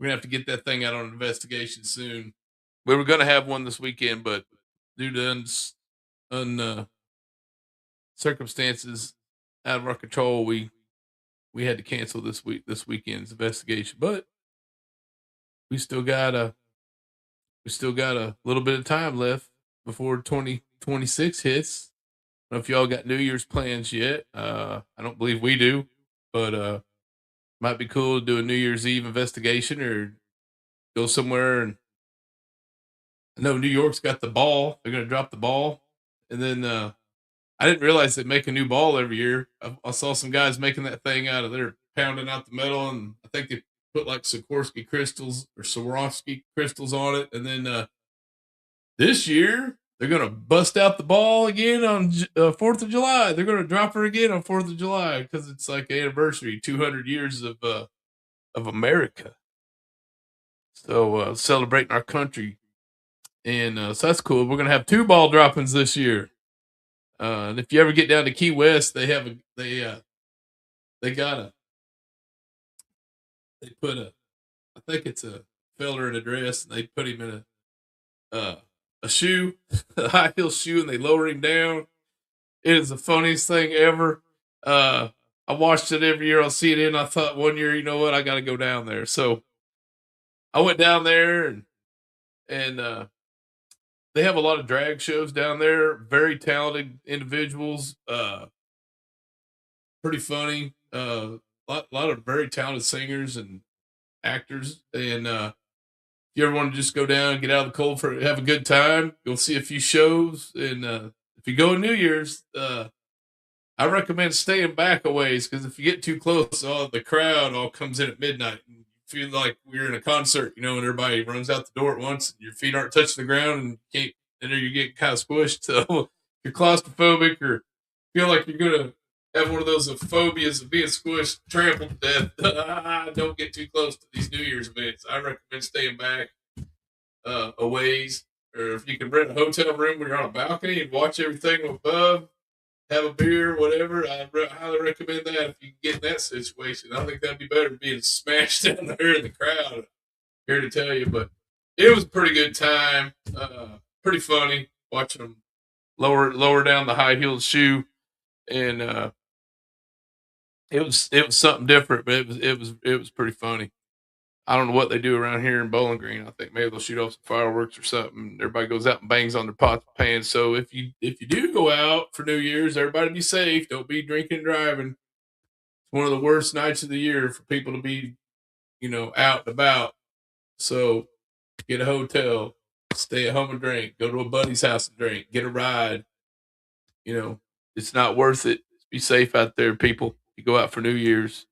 We're going to have to get that thing out on investigation soon. We were going to have one this weekend, but due to circumstances out of our control, we had to cancel this weekend's investigation. But we still got a little bit of time left before 2026 hits. I don't know if y'all got New Year's plans yet. I don't believe we do, but might be cool to do a New Year's Eve investigation or go somewhere. And I know New York's got the ball. They're going to drop the ball. And then I didn't realize they make a new ball every year. I saw some guys making that thing out of there, pounding out the metal. And I think they put like Swarovski crystals on it. And then this year, they're going to bust out the ball again on 4th of July. They're going to drop her again on 4th of July because it's like anniversary, 200 years of America. So celebrating our country. And so that's cool. We're going to have 2 ball droppings this year. And if you ever get down to Key West, they put I think it's a fella in a dress, and they put him in a shoe, a high heel shoe, and they lower him down. It is the funniest thing ever. I watched it every year on CNN. I thought one year, you know what, I got to go down there. So I went down there, and they have a lot of drag shows down there. Very talented individuals. Pretty funny. Lot of very talented singers and actors. And if you ever want to just go down and get out of the cold have a good time, you'll see a few shows. And if you go New Year's, I recommend staying back a ways, because if you get too close, the crowd all comes in at midnight. And you feel like we're in a concert, and everybody runs out the door at once, and your feet aren't touching the ground, and you get kind of squished. So if you're claustrophobic or feel like you're gonna have one of those phobias of being squished, trampled to death, don't get too close to these New Year's events. I recommend staying back a ways, or if you can rent a hotel room where you're on a balcony and watch everything above, have a beer, whatever. I highly recommend that if you can get in that situation. I think that'd be better than being smashed down there in the crowd. Here to tell you, but it was a pretty good time. Pretty funny watching them lower down the high heeled shoe, and it was something different, but it was pretty funny. I don't know what they do around here in Bowling Green. I think maybe they'll shoot off some fireworks or something. Everybody goes out and bangs on their pots and pans. So if you do go out for New Year's, everybody be safe. Don't be drinking and driving. It's one of the worst nights of the year for people to be, out and about. So get a hotel, stay at home and drink, go to a buddy's house and drink, get a ride. It's not worth it. Be safe out there, people. You go out for New Year's.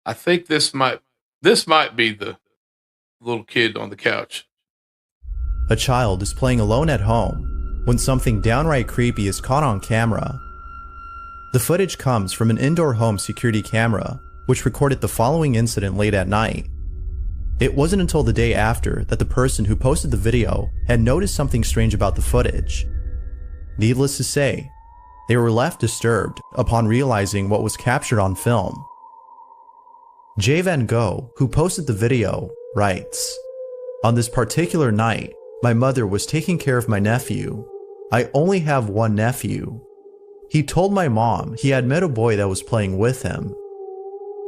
I think this might be the little kid on the couch. A child is playing alone at home when something downright creepy is caught on camera. The footage comes from an indoor home security camera, which recorded the following incident late at night. It wasn't until the day after that the person who posted the video had noticed something strange about the footage. Needless to say, they were left disturbed upon realizing what was captured on film. Jay Van Gogh, who posted the video, writes, "On this particular night, my mother was taking care of my nephew. I only have one nephew. He told my mom he had met a boy that was playing with him.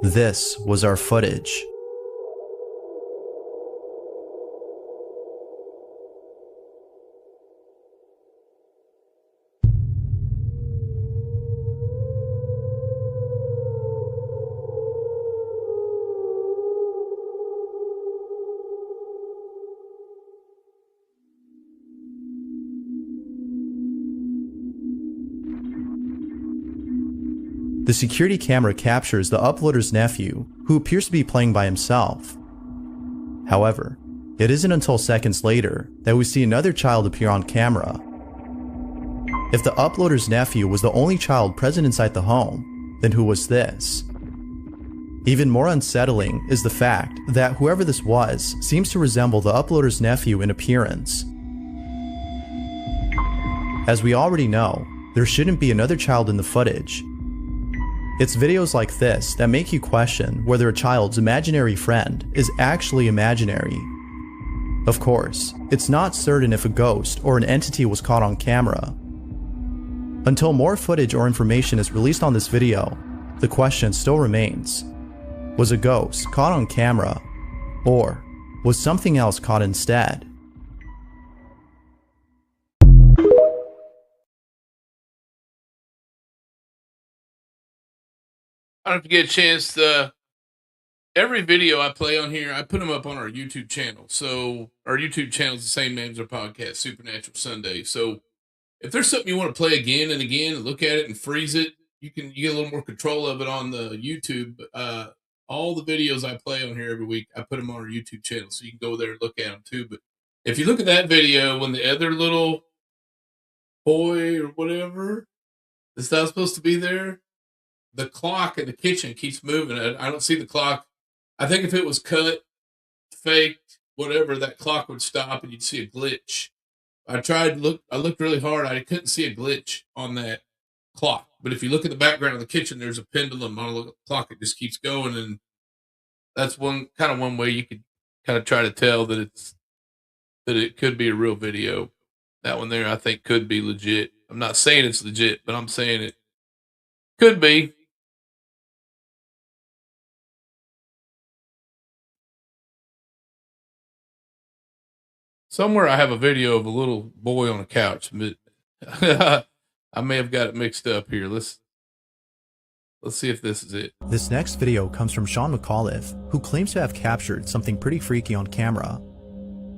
This was our footage. The security camera captures the uploader's nephew, who appears to be playing by himself. However, it isn't until seconds later that we see another child appear on camera. If the uploader's nephew was the only child present inside the home, then who was this? Even more unsettling is the fact that whoever this was seems to resemble the uploader's nephew in appearance. As we already know, there shouldn't be another child in the footage. It's videos like this that make you question whether a child's imaginary friend is actually imaginary. Of course, it's not certain if a ghost or an entity was caught on camera. Until more footage or information is released on this video, the question still remains: was a ghost caught on camera, or was something else caught instead? I don't know if you get a chance to, every video I play on here, I put them up on our YouTube channel. So our YouTube channel is the same name as our podcast, Supernatural Sunday. So if there's something you want to play again and again, and look at it and freeze it, you get a little more control of it on the YouTube. All the videos I play on here every week, I put them on our YouTube channel, so you can go there and look at them too. But if you look at that video, when the other little boy or whatever that's not supposed to be there, the clock in the kitchen keeps moving. I don't see the clock. I think if it was cut, faked, whatever, that clock would stop and you'd see a glitch. I looked really hard. I couldn't see a glitch on that clock. But if you look at the background of the kitchen, there's a pendulum on the clock. It just keeps going. And that's one way you could kind of try to tell that it could be a real video. That one there, I think, could be legit. I'm not saying it's legit, but I'm saying it could be. Somewhere I have a video of a little boy on a couch, but I may have got it mixed up here. Let's see if this is it. This next video comes from Sean McAuliffe, who claims to have captured something pretty freaky on camera.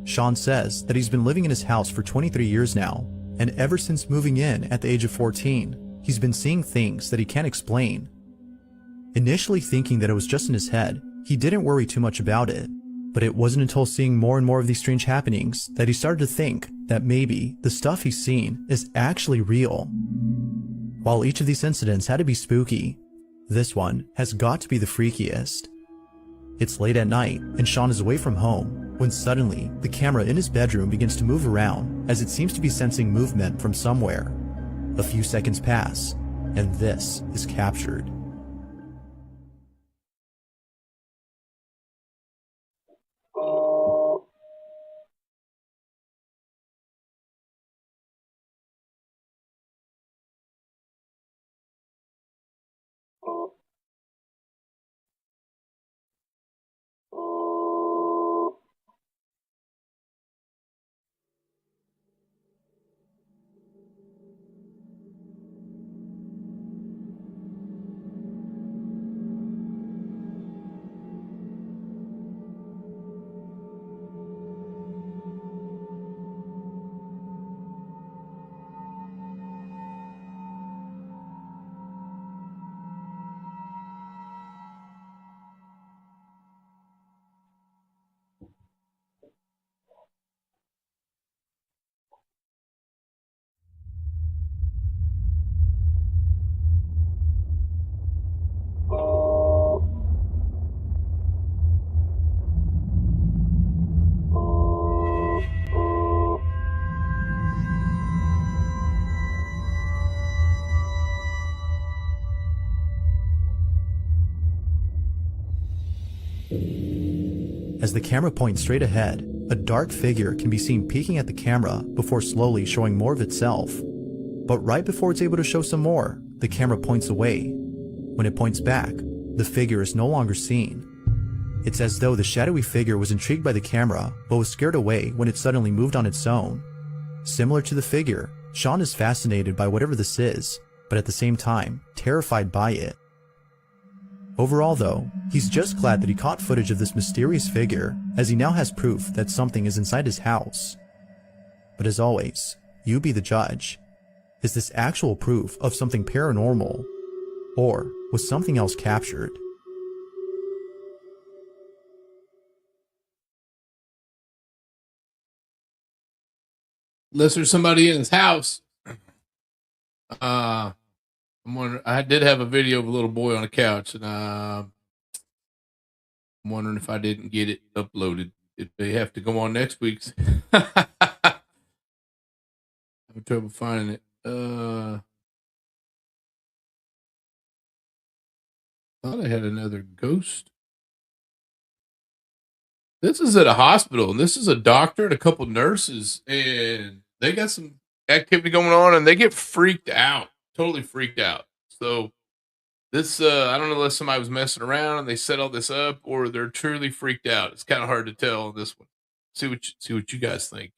Sean says that he's been living in his house for 23 years now, and ever since moving in at the age of 14, he's been seeing things that he can't explain. Initially thinking that it was just in his head, he didn't worry too much about it. But it wasn't until seeing more and more of these strange happenings that he started to think that maybe the stuff he's seen is actually real. While each of these incidents had to be spooky, this one has got to be the freakiest. It's late at night and Sean is away from home when suddenly the camera in his bedroom begins to move around as it seems to be sensing movement from somewhere. A few seconds pass and this is captured. As the camera points straight ahead, a dark figure can be seen peeking at the camera before slowly showing more of itself. But right before it's able to show some more, the camera points away. When it points back, the figure is no longer seen. It's as though the shadowy figure was intrigued by the camera, but was scared away when it suddenly moved on its own. Similar to the figure, Sean is fascinated by whatever this is, but at the same time, terrified by it. Overall though, he's just glad that he caught footage of this mysterious figure, as he now has proof that something is inside his house. But as always, you be the judge. Is this actual proof of something paranormal? Or was something else captured? Unless there's somebody in his house. I'm wondering, I did have a video of a little boy on a couch, and I'm wondering if I didn't get it uploaded. It may have to go on next week's. Having trouble finding it. Thought I had another ghost. This is at a hospital, and this is a doctor and a couple nurses, and they got some activity going on, and they get freaked out, totally freaked out. So this, I don't know unless somebody was messing around and they set all this up, or they're truly freaked out. It's kind of hard to tell on this one. See what you guys think.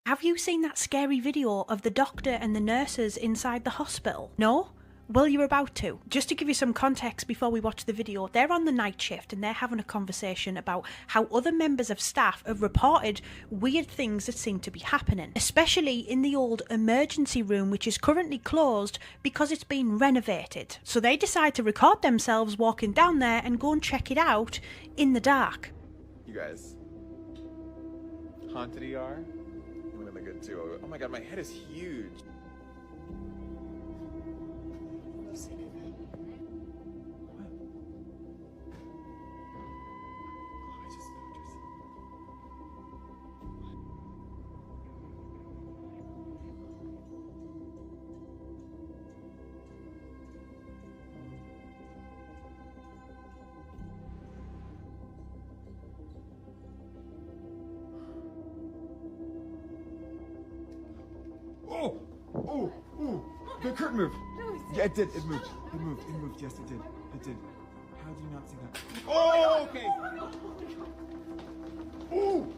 Have you seen that scary video of the doctor and the nurses inside the hospital? No? Well, you're about to. Just to give you some context before we watch the video, they're on the night shift and they're having a conversation about how other members of staff have reported weird things that seem to be happening, especially in the old emergency room, which is currently closed because it's been renovated. So they decide to record themselves walking down there and go and check it out in the dark. You guys, haunted ER? I'm gonna good too. Oh my god, my head is huge. Oh, the curtain moved. Yeah, it did. It moved. It moved. It moved. Yes, it did. It did. How do you not see that? Oh, okay. Ooh.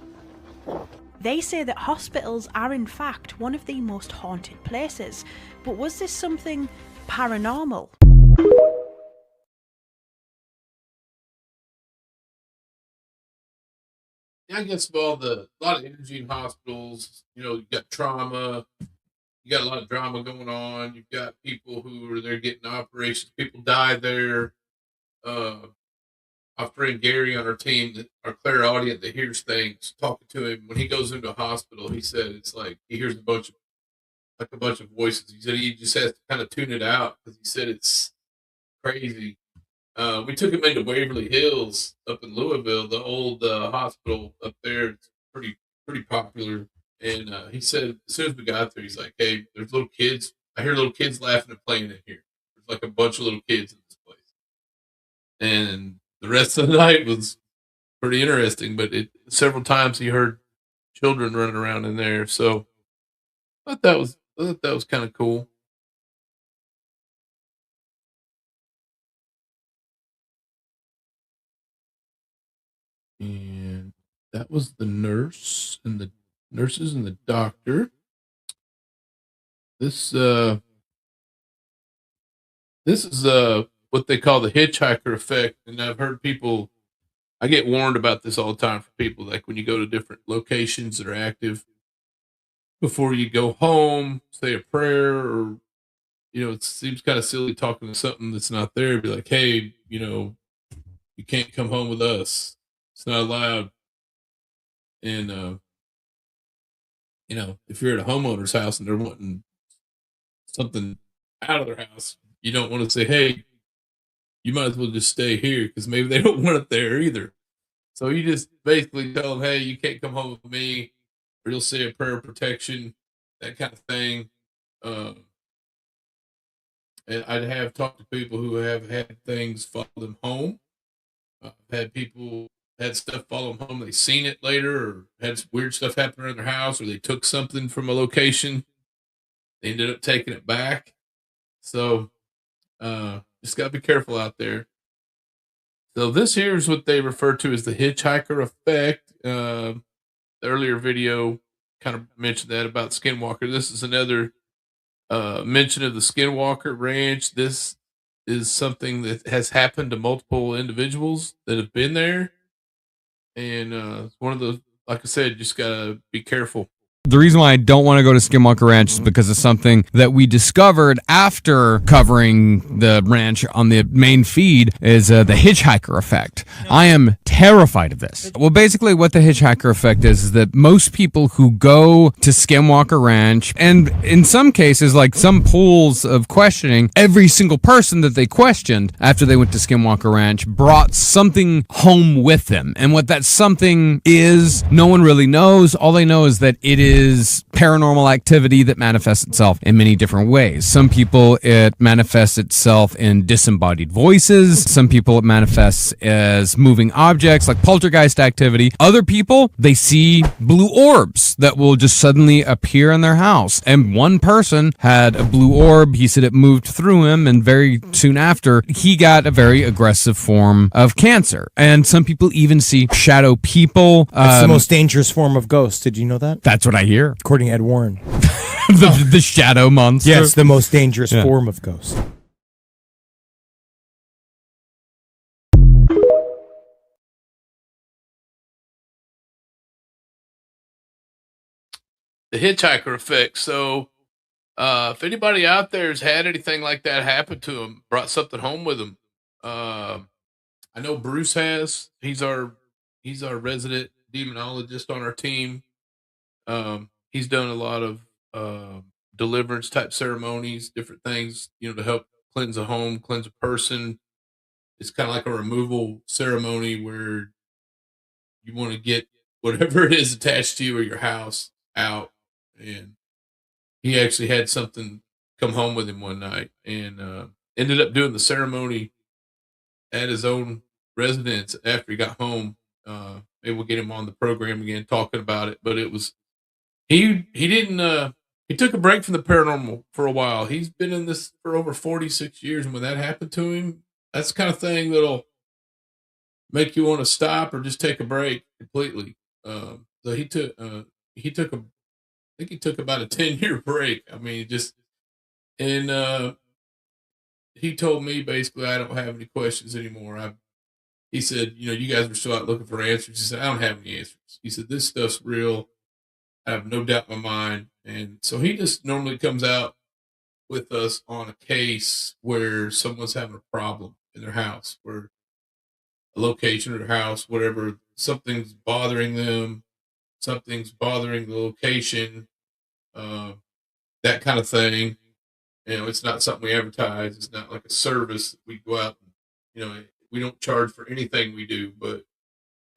They say that hospitals are in fact one of the most haunted places, but was this something paranormal? Yeah, I guess with a lot of energy in hospitals, you got trauma, you got a lot of drama going on. You've got people who are there getting operations. People die there. Our friend Gary on our team, our clairaudient that hears things, talking to him when he goes into a hospital, he said it's like he hears a bunch of voices. He said he just has to kind of tune it out because he said it's crazy. We took him into Waverly Hills up in Louisville, the old hospital up there. It's pretty popular. And he said as soon as we got there, he's like, "Hey, there's little kids. I hear little kids laughing and playing in here. There's like a bunch of little kids in this place." And the rest of the night was pretty interesting, but several times he heard children running around in there. So I thought that was kind of cool. And that was the nurses and the doctor. This is what they call the hitchhiker effect, and I've heard I get warned about this all the time for people, like when you go to different locations that are active, before you go home, say a prayer, or it seems kind of silly talking to something that's not there. Be like, "Hey, you can't come home with us. It's not allowed." And if you're at a homeowner's house and they're wanting something out of their house, you don't want to say, "Hey, you might as well just stay here," because maybe they don't want it there either. So you just basically tell them, "Hey, you can't come home with me," or you'll say a prayer of protection, that kind of thing. And I have talked to people who have had things follow them home. I've had people had stuff follow them home. They seen it later, or had weird stuff happen around their house, or they took something from a location They ended up taking it back. So just got to be careful out there. So this here is what they refer to as the hitchhiker effect. The earlier video kind of mentioned that about Skinwalker. This is another mention of the Skinwalker Ranch. This is something that has happened to multiple individuals that have been there. And it's one of those, like I said, just got to be careful. The reason why I don't want to go to Skinwalker Ranch is because of something that we discovered after covering the ranch on the main feed is the hitchhiker effect. I am terrified of this. Well, basically what the hitchhiker effect is that most people who go to Skinwalker Ranch, and in some cases, like some pools of questioning, every single person that they questioned after they went to Skinwalker Ranch brought something home with them. And what that something is, no one really knows. All they know is that it is paranormal activity that manifests itself in many different ways. Some people, it manifests itself in disembodied voices. Some people, it manifests as moving objects like poltergeist activity. Other people, they see blue orbs that will just suddenly appear in their house. And one person had a blue orb. He said it moved through him, and very soon after, he got a very aggressive form of cancer. And some people even see shadow people. That's the most dangerous form of ghost. Did you know that? That's what I hear. According to Ed Warren. the shadow monster. Yes, the most dangerous form of ghost. The hitchhiker effect. So if anybody out there has had anything like that happen to them, brought something home with them, I know Bruce has. He's our resident demonologist on our team. He's done a lot of deliverance type ceremonies, different things, to help cleanse a home, cleanse a person. It's kind of like a removal ceremony where you want to get whatever it is attached to you or your house out. And he actually had something come home with him one night, and ended up doing the ceremony at his own residence after he got home. Maybe we'll get him on the program again talking about it, but it was, he didn't, he took a break from the paranormal for a while. He's been in this for over 46 years. And when that happened to him, that's the kind of thing that'll make you want to stop or just take a break completely. So he took I think he took about a 10-year break. I mean, he told me basically, I don't have any questions anymore. He said, you guys are still out looking for answers. He said, I don't have any answers. He said, this stuff's real. I have no doubt in my mind. And so he just normally comes out with us on a case where someone's having a problem in their house, where a location or their house, whatever, something's bothering them, something's bothering the location, that kind of thing. It's not something we advertise. It's not like a service that we go out and, we don't charge for anything we do, but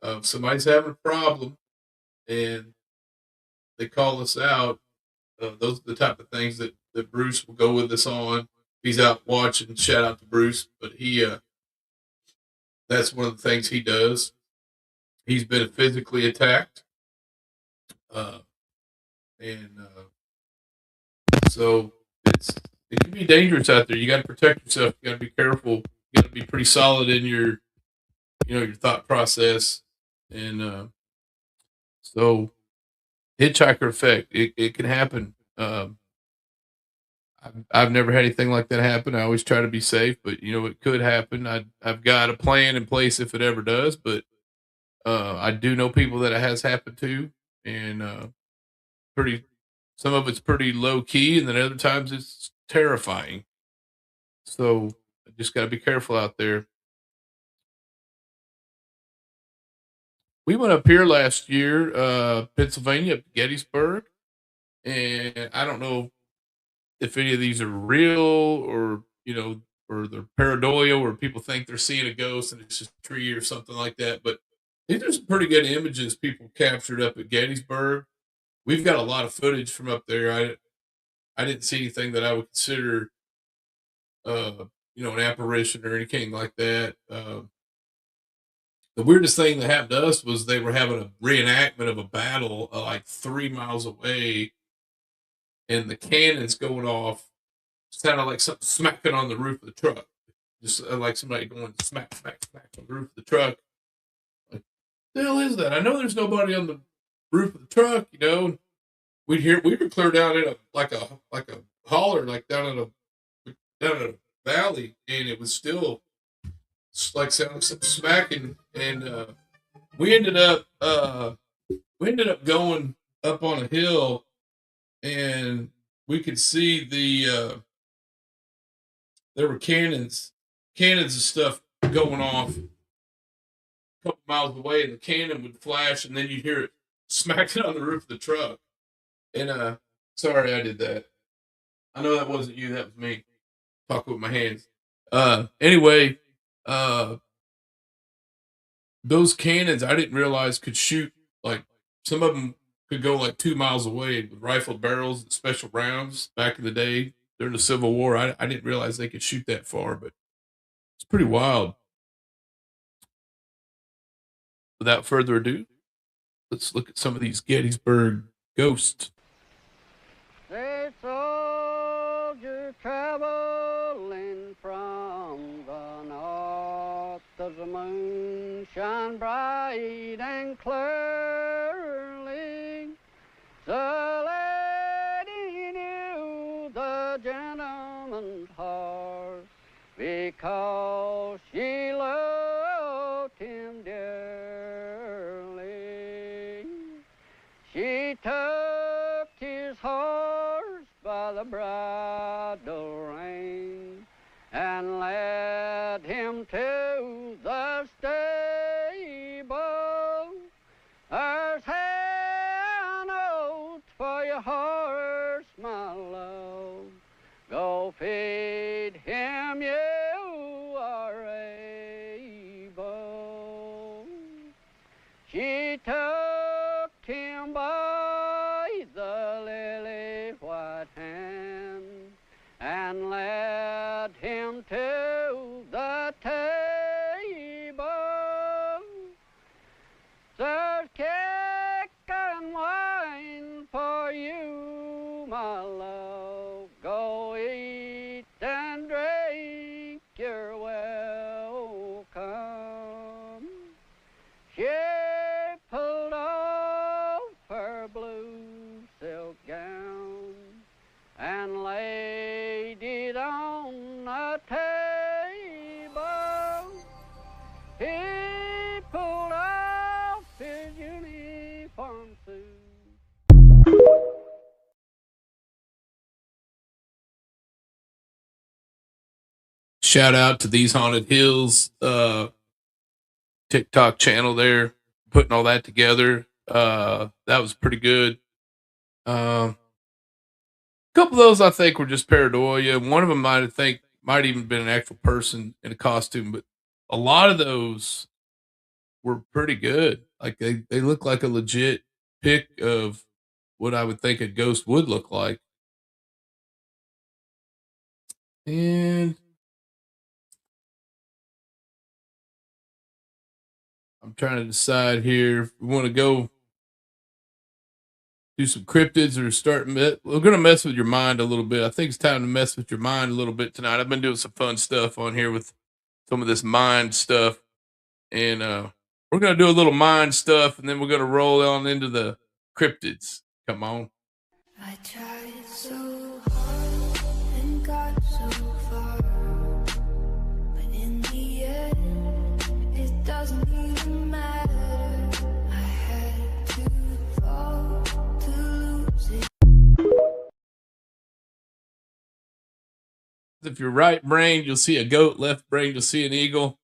if somebody's having a problem and they call us out, those are the type of things that Bruce will go with us on. He's out watching. Shout out to Bruce, but that's one of the things he does. He's been physically attacked. So it can be dangerous out there. You got to protect yourself. You got to be careful. You got to be pretty solid in your, your thought process. And so hitchhiker effect, it can happen. I've never had anything like that happen. I always try to be safe, but it could happen. I've got a plan in place if it ever does, but I do know people that it has happened to, and some of it's pretty low key, and then other times it's terrifying. So I just got to be careful out there. We went up here last year, Pennsylvania, Gettysburg, and I don't know if any of these are real or or they're pareidolia, where people think they're seeing a ghost and it's just a tree or something like that. But these are some pretty good images people captured up at Gettysburg. We've got a lot of footage from up there. I didn't see anything that I would consider, an apparition or anything like that. The weirdest thing that happened to us was they were having a reenactment of a battle like 3 miles away. and the cannons going off sounded like something smacking on the roof of the truck. Just like somebody going smack, smack, smack on the roof of the truck. Like, the hell is that? I know there's nobody on the roof of the truck, you know. We were clear down in like a holler, like down in a valley, and it was still like sounding some smacking, and we ended up going up on a hill, and we could see there were cannons of stuff going off a couple miles away, and the cannon would flash, and then you'd hear it smacking on the roof of the truck. And sorry I did that. I know that wasn't you, that was me talking with my hands. Anyway, those cannons I didn't realize could shoot, like some of them could go like 2 miles away with rifled barrels and special rounds back in the day during the Civil War. I didn't realize they could shoot that far, but it's pretty wild. Without further ado, let's look at some of these Gettysburg ghosts. A soldier traveling from the north, does the moon shine bright and clearly? The lady knew the gentleman's horse because she loved him dearly. She took his horse by the bridle rein and led him to the stable. There's hand oats for your horse, my love. Go feed him, you are able. She took him by the lily white hand and led him to the table. There's cake and wine for you, my love. Go eat and drink, you're welcome. She pulled off her blue silk gown and laid it on a table. He pulled off his uniform suit. Shout out to These Haunted Hills TikTok channel there, putting all that together. That was pretty good. A couple of those I think were just paranoia. One of them might even been an actual person in a costume, but a lot of those were pretty good. Like they look like a legit pic of what I would think a ghost would look like. And I'm trying to decide here if we want to go do some cryptids or we're going to mess with your mind a little bit. I think it's time to mess with your mind a little bit tonight. I've been doing some fun stuff on here with some of this mind stuff. And we're going to do a little mind stuff, and then we're going to roll on into the cryptids. Come on. I tried so hard and got so far, but in the end, it doesn't even matter. I had to fall to lose it. If you're right brain, you'll see a goat. Left brain, you'll see an eagle.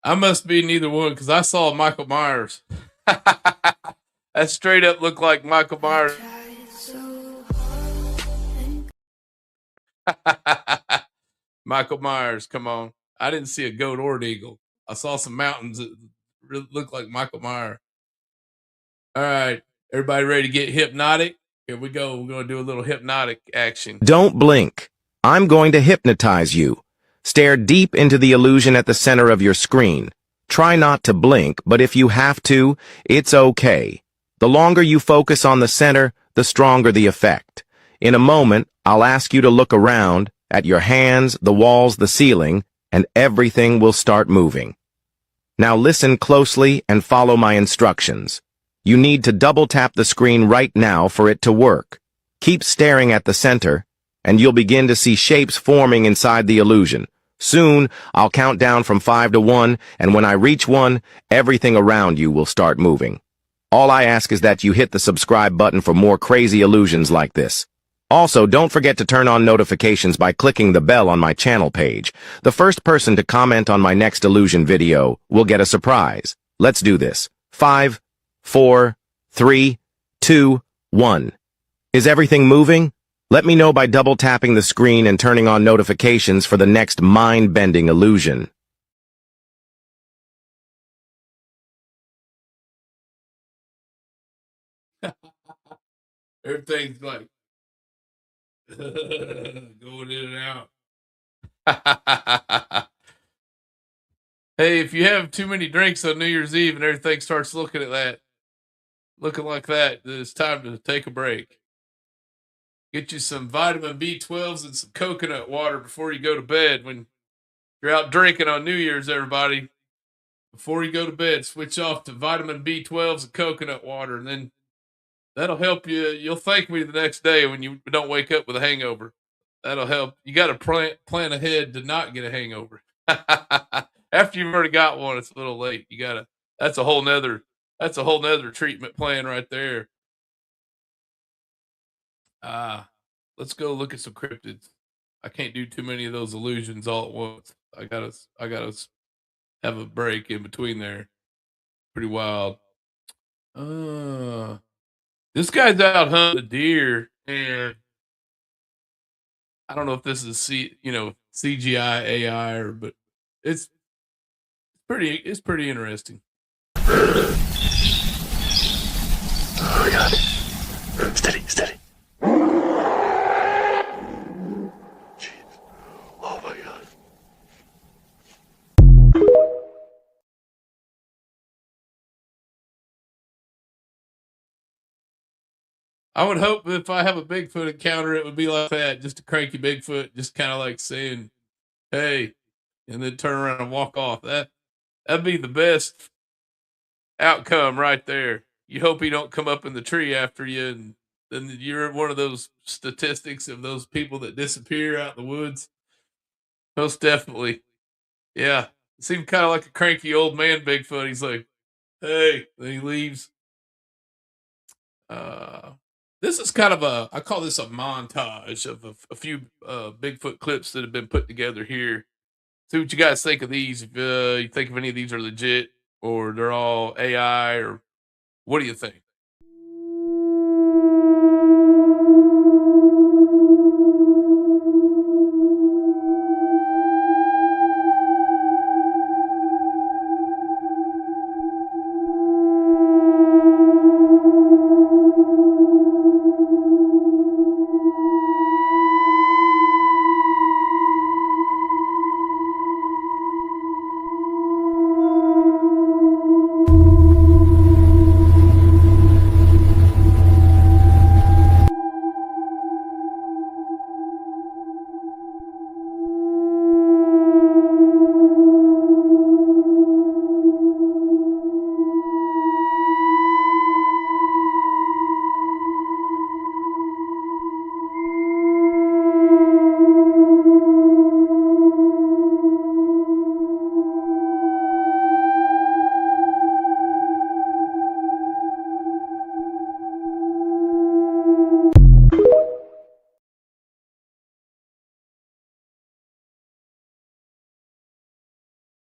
I must be neither one because I saw Michael Myers. That straight up looked like Michael Myers. Michael Myers, come on. I didn't see a goat or an eagle. I saw some mountains that really looked like Michael Myers. All right. Everybody ready to get hypnotic? Here we go. We're going to do a little hypnotic action. Don't blink. I'm going to hypnotize you. Stare deep into the illusion at the center of your screen. Try not to blink, but if you have to, it's okay. The longer you focus on the center, the stronger the effect. In a moment, I'll ask you to look around at your hands, the walls, the ceiling, and everything will start moving. Now listen closely and follow my instructions. You need to double tap the screen right now for it to work. Keep staring at the center, and you'll begin to see shapes forming inside the illusion. Soon, I'll count down from 5 to 1, and when I reach 1, everything around you will start moving. All I ask is that you hit the subscribe button for more crazy illusions like this. Also, don't forget to turn on notifications by clicking the bell on my channel page. The first person to comment on my next illusion video will get a surprise. Let's do this. 5, 4, 3, 2, 1. Is everything moving? Let me know by double tapping the screen and turning on notifications for the next mind-bending illusion. Everything's like going in and out. Hey, if you have too many drinks on New Year's Eve and everything starts looking like that, then it's time to take a break. Get you some vitamin B12s and some coconut water before you go to bed. When you're out drinking on New Year's, everybody, before you go to bed, switch off to vitamin B12s and coconut water, and then that'll help you. You'll thank me the next day when you don't wake up with a hangover. That'll help. You got to plan ahead to not get a hangover. After you've already got one, it's a little late. That's a whole nother treatment plan right there. Let's go look at some cryptids. I can't do too many of those illusions all at once. I gotta have a break in between there. Pretty wild. This guy's out hunting a deer, and I don't know if this is CGI AI but it's pretty interesting. Oh my God! Steady. Jeez. Oh my God. I would hope if I have a Bigfoot encounter, it would be like that, just a cranky Bigfoot, just kind of like saying, "Hey," and then turn around and walk off. That'd be the best outcome right there. You hope he don't come up in the tree after you, and then you're one of those statistics of those people that disappear out in the woods. Most definitely. Yeah. It seemed kind of like a cranky old man Bigfoot. He's like, "Hey," then he leaves. This is kind of I call this a montage of a few Bigfoot clips that have been put together here. See what you guys think of these. If you think if any of these are legit or they're all AI, or what do you think?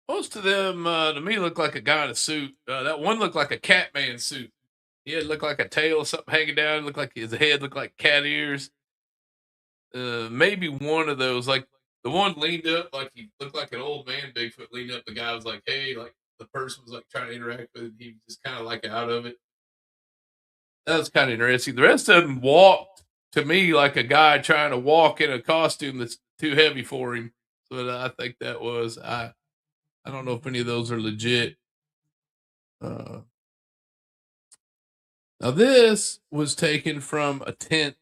Most of them, to me, look like a guy in a suit. That one looked like a Catman suit. He had looked like a tail, something hanging down. Looked like his head looked like cat ears. Maybe one of those, like the one leaned up, like he looked like an old man Bigfoot leaned up. The guy was like, "Hey," like the person was like trying to interact with him. He was just kind of like out of it. That was kind of interesting. The rest of them walked to me like a guy trying to walk in a costume that's too heavy for him. So I think that was I don't know if any of those are legit. Now this was taken from a tent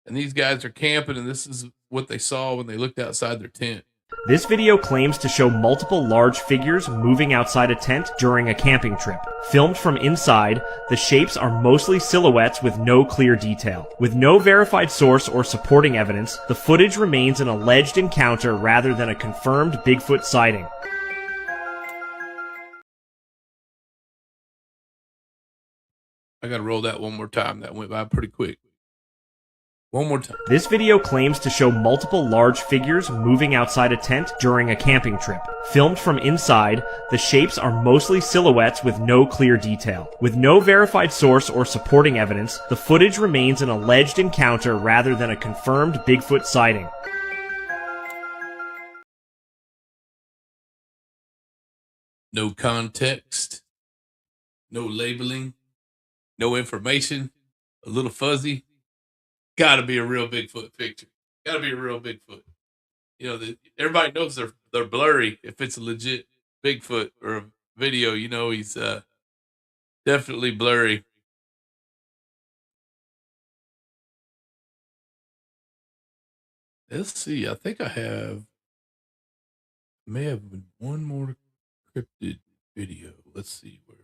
And these guys are camping, and this is what they saw when they looked outside their tent. This video claims to show multiple large figures moving outside a tent during a camping trip. Filmed from inside, the shapes are mostly silhouettes with no clear detail. With no verified source or supporting evidence, the footage remains an alleged encounter rather than a confirmed Bigfoot sighting. I gotta roll that one more time. That went by pretty quick. One more time. This video claims to show multiple large figures moving outside a tent during a camping trip. Filmed from inside, the shapes are mostly silhouettes with no clear detail. With no verified source or supporting evidence, the footage remains an alleged encounter rather than a confirmed Bigfoot sighting. No context, no labeling, no information, a little fuzzy. Gotta be a real Bigfoot picture. Gotta be a real Bigfoot. You know, everybody knows they're blurry. If it's a legit Bigfoot or a video, you know he's definitely blurry. Let's see. I think I may have one more cryptid video. Let's see where.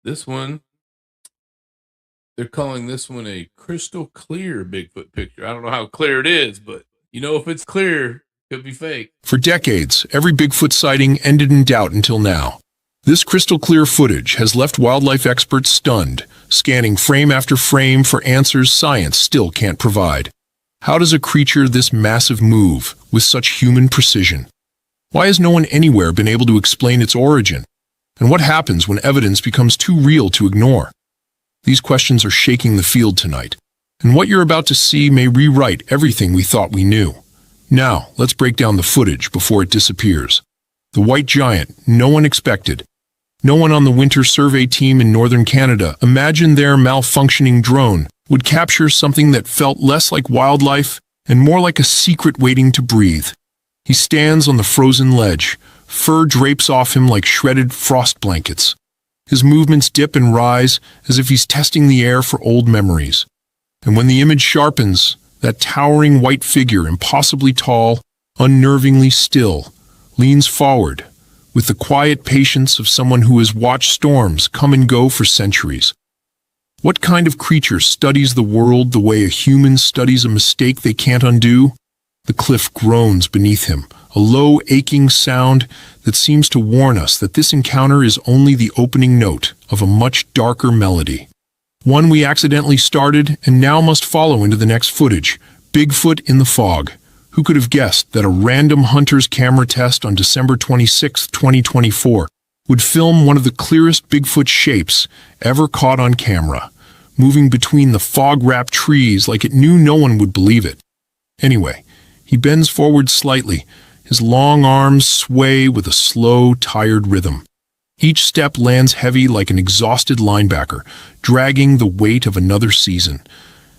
This one, they're calling this one a crystal clear Bigfoot picture. I don't know how clear it is, but you know, if it's clear, it could be fake. For decades, every Bigfoot sighting ended in doubt until now. This crystal clear footage has left wildlife experts stunned, scanning frame after frame for answers science still can't provide. How does a creature this massive move with such human precision? Why has no one anywhere been able to explain its origin? And what happens when evidence becomes too real to ignore? These questions are shaking the field tonight, and what you're about to see may rewrite everything we thought we knew. Now, let's break down the footage before it disappears. The white giant no one expected. No one on the winter survey team in northern Canada imagined their malfunctioning drone would capture something that felt less like wildlife and more like a secret waiting to breathe. He stands on the frozen ledge. Fur drapes off him like shredded frost blankets. His movements dip and rise as if he's testing the air for old memories. And when the image sharpens, that towering white figure, impossibly tall, unnervingly still, leans forward with the quiet patience of someone who has watched storms come and go for centuries. What kind of creature studies the world the way a human studies a mistake they can't undo? The cliff groans beneath him, a low, aching sound that seems to warn us that this encounter is only the opening note of a much darker melody. One we accidentally started and now must follow into the next footage, Bigfoot in the fog. Who could have guessed that a random hunter's camera test on December 26, 2024, would film one of the clearest Bigfoot shapes ever caught on camera, moving between the fog-wrapped trees like it knew no one would believe it. Anyway, he bends forward slightly. His long arms sway with a slow, tired rhythm. Each step lands heavy like an exhausted linebacker, dragging the weight of another season.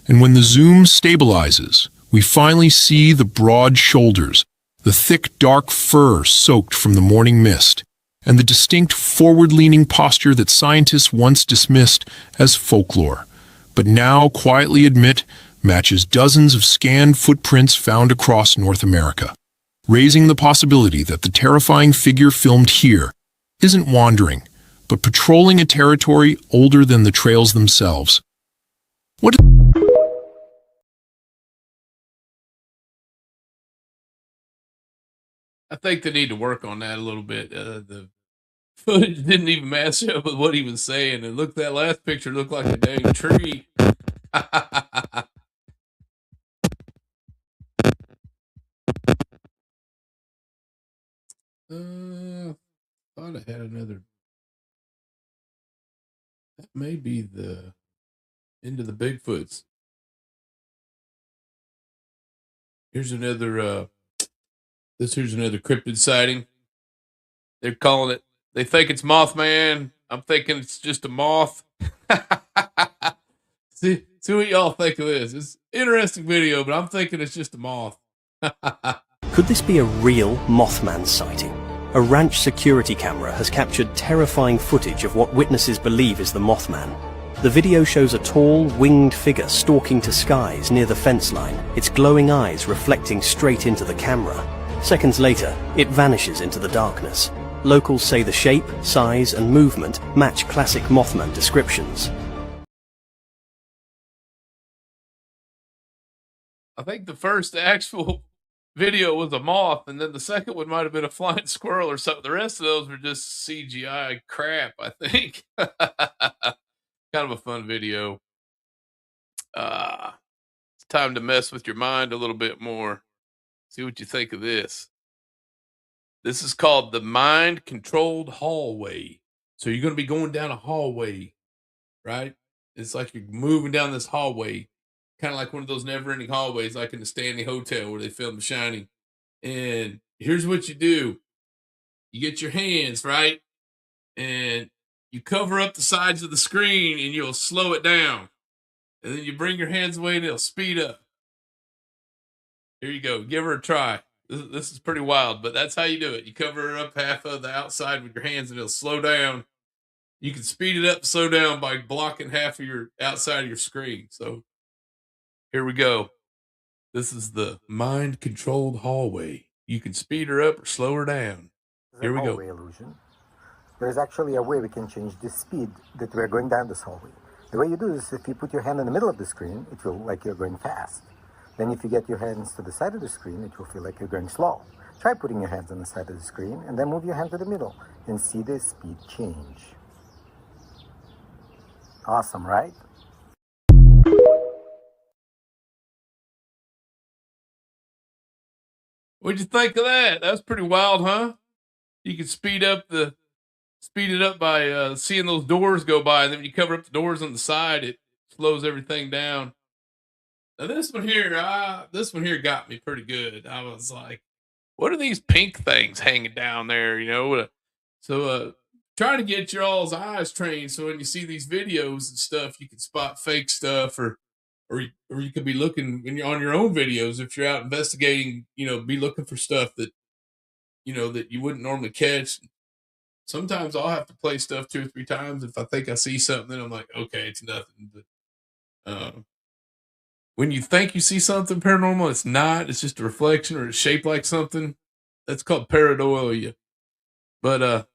And when the zoom stabilizes, we finally see the broad shoulders, the thick, dark fur soaked from the morning mist, and the distinct forward-leaning posture that scientists once dismissed as folklore, but now quietly admit matches dozens of scanned footprints found across North America, raising the possibility that the terrifying figure filmed here isn't wandering, but patrolling a territory older than the trails themselves. What? I think they need to work on that a little bit. The footage didn't even match up with what he was saying. And look, that last picture looked like a dang tree. Thought I had another. That may be the end of the Bigfoots. Here's another. Here's another cryptid sighting. They're calling it. They think it's Mothman. I'm thinking it's just a moth. see what y'all think of this. It's an interesting video, but I'm thinking it's just a moth. Could this be a real Mothman sighting? a ranch security camera has captured terrifying footage of what witnesses believe is the Mothman. The video shows a tall, winged figure stalking to skies near the fence line, its glowing eyes reflecting straight into the camera. Seconds later, it vanishes into the darkness. Locals say the shape, size, and movement match classic Mothman descriptions. I think the first actual video was a moth, and then the second one might have been a flying squirrel or something. The rest of those were just CGI crap, I think. Kind of a fun video. It's time to mess with your mind a little bit more. See what you think of this. This is called the mind-controlled hallway. So you're going to be going down a hallway, right? It's like you're moving down this hallway, kind of like one of those never-ending hallways, like in the Stanley Hotel where they filmed The Shining. And here's what you do. You get your hands, right? And you cover up the sides of the screen and you'll slow it down. And then you bring your hands away and it'll speed up. Here you go. Give her a try. This is pretty wild, but that's how you do it. You cover up half of the outside with your hands and it'll slow down. You can speed it up, slow down by blocking half of your outside of your screen. So here we go. This is the mind-controlled hallway. You can speed her up or slow her down. Here we go. Illusion. There's actually a way we can change the speed that we're going down this hallway. The way you do this, if you put your hand in the middle of the screen, it will like you're going fast. Then if you get your hands to the side of the screen, it will feel like you're going slow. Try putting your hands on the side of the screen and then move your hand to the middle and see the speed change. Awesome, right? What'd you think of that? That's pretty wild, huh? You can speed it up by seeing those doors go by, and then when you cover up the doors on the side, it slows everything down. Now this one here got me pretty good. I was like, what are these pink things hanging down there? You know, so try to get your all's eyes trained so when you see these videos and stuff, you can spot fake stuff, or you could be looking when you're on your own videos. If you're out investigating, you know, be looking for stuff that, you know, that you wouldn't normally catch. Sometimes I'll have to play stuff 2 or 3 times. If I think I see something, then I'm like, okay, it's nothing. But when you think you see something paranormal, it's not. It's just a reflection or it's shaped like something. That's called pareidolia. But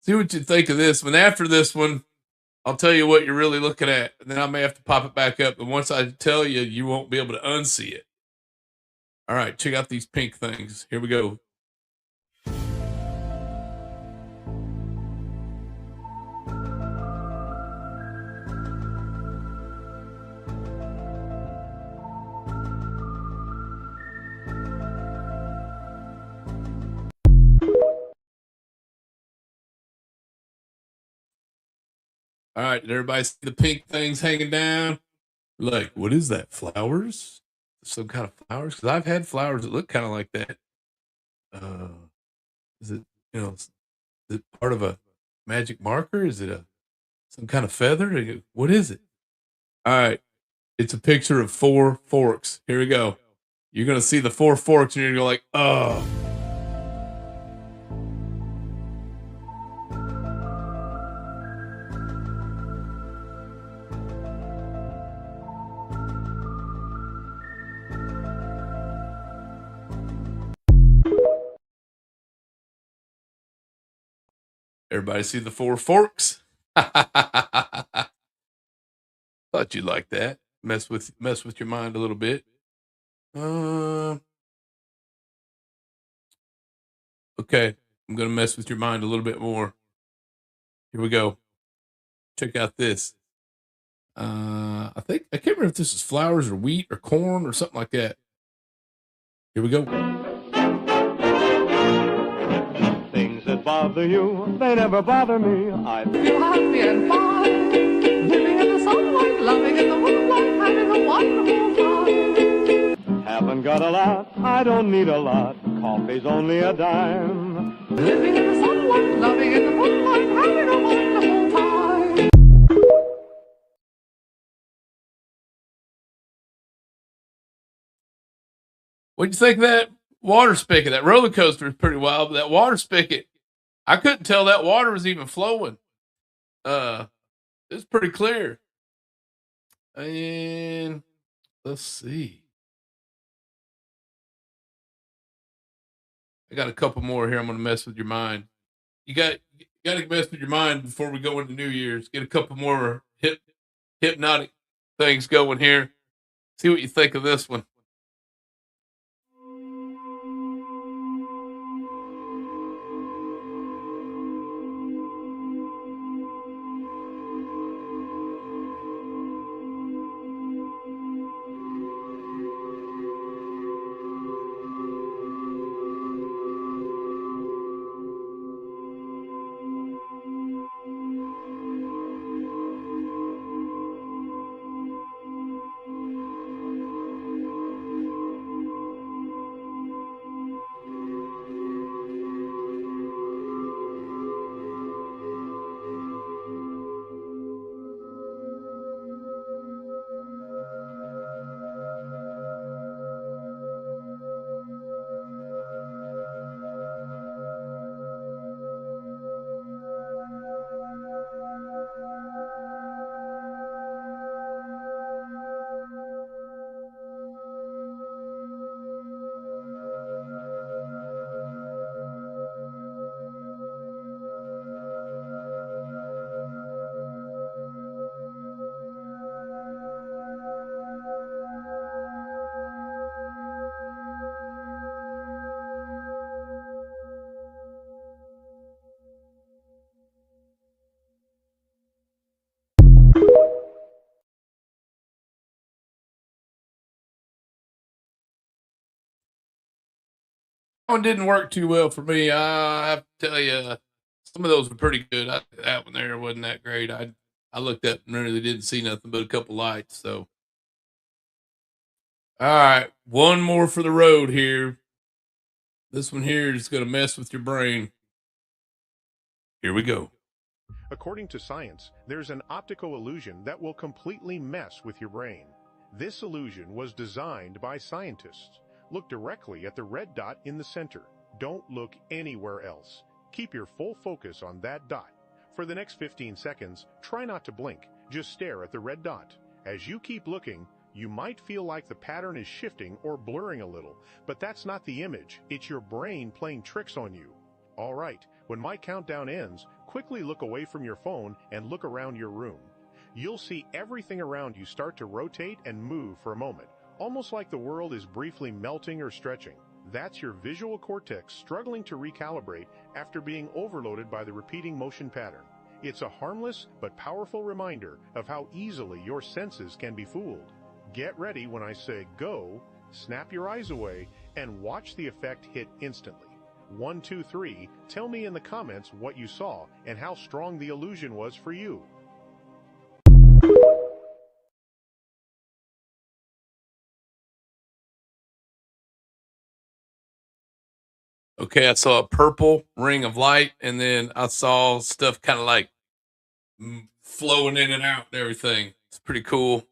see what you think of this one. After this one, I'll tell you what you're really looking at, and then I may have to pop it back up. And once I tell you, you won't be able to unsee it. All right, check out these pink things. Here we go. All right, did everybody see the pink things hanging down? Like, what is that? Flowers? Some kind of flowers? Because I've had flowers that look kind of like that. Is it, you know, is it part of a magic marker? Is it some kind of feather? What is it? All right, it's a picture of 4 forks. Here we go. You're going to see the 4 forks and you're going to go like, oh. Everybody see the 4 forks? Thought you'd like that. Mess with your mind a little bit. Okay, I'm gonna mess with your mind a little bit more. Here we go. Check out this. I can't remember if this is flowers or wheat or corn or something like that. Here we go. Things that bother you, they never bother me. I feel happy and fine, living in the sunlight, loving in the moonlight, having a wonderful time. Haven't got a lot, I don't need a lot, coffee's only a dime. Living in the sunlight, loving in the moonlight, having a wonderful time. What'd you think of that? water spigot. That roller coaster is pretty wild, but that water spigot, I couldn't tell that water was even flowing. It's pretty clear. And let's see. I got a couple more here. I'm going to mess with your mind. You got to mess with your mind before we go into New Year's. Get a couple more hypnotic things going here. See what you think of this one. One didn't work too well for me. I have to tell you, some of those were pretty good. That one there wasn't that great. I looked up and really didn't see nothing but a couple lights. So, all right, one more for the road here. This one here is going to mess with your brain. Here we go. According to science, there's an optical illusion that will completely mess with your brain. This illusion was designed by scientists. Look directly at the red dot in the center. Don't look anywhere else. Keep your full focus on that dot. For the next 15 seconds, try not to blink. Just stare at the red dot. As you keep looking, you might feel like the pattern is shifting or blurring a little, but that's not the image. It's your brain playing tricks on you. All right, when my countdown ends, quickly look away from your phone and look around your room. You'll see everything around you start to rotate and move for a moment, almost like the world is briefly melting or stretching. That's your visual cortex struggling to recalibrate after being overloaded by the repeating motion pattern. It's a harmless but powerful reminder of how easily your senses can be fooled. Get ready when I say go, snap your eyes away, and watch the effect hit instantly. 1, 2, 3, tell me in the comments what you saw and how strong the illusion was for you. Okay, I saw a purple ring of light, and then I saw stuff kind of like flowing in and out and everything. It's pretty cool.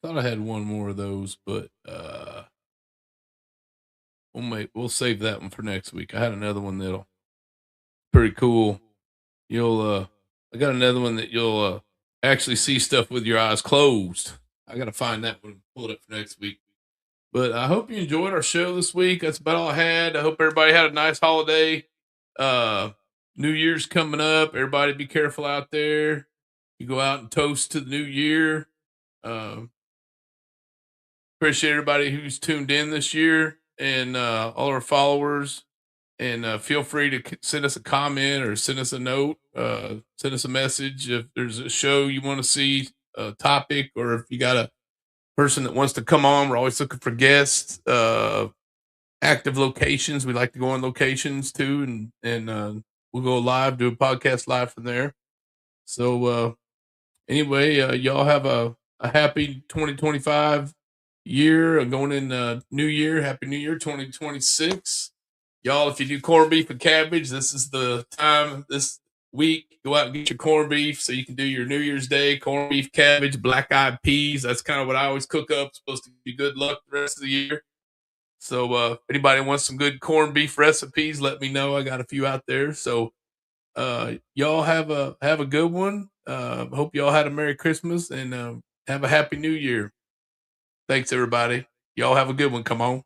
I thought I had one more of those, but we'll save that one for next week. I had another one that'll pretty cool. I got another one that you'll actually see stuff with your eyes closed. I got to find that one and pull it up for next week. But I hope you enjoyed our show this week. That's about all I had. I hope everybody had a nice holiday. New Year's coming up. Everybody be careful out there. You go out and toast to the new year. Appreciate everybody who's tuned in this year and all our followers. And feel free to send us a comment or send us a note. Send us a message if there's a show you want to see, a topic, or if you got a person that wants to come on. We're always looking for guests. Active locations. We like to go on locations too, and we'll go live, do a podcast live from there. So anyway, y'all have a happy 2025 year. Going in New Year. Happy New Year 2026. Y'all, if you do corned beef and cabbage, this is the time. This week. Go out and get your corned beef so you can do your New Year's Day corned beef, cabbage, black-eyed peas. That's kind of what I always cook up. It's supposed to be good luck the rest of the year. So if anybody wants some good corned beef recipes, let me know. I got a few out there. So y'all have a good one. Hope y'all had a Merry Christmas and have a Happy New Year. Thanks, everybody. Y'all have a good one. Come on.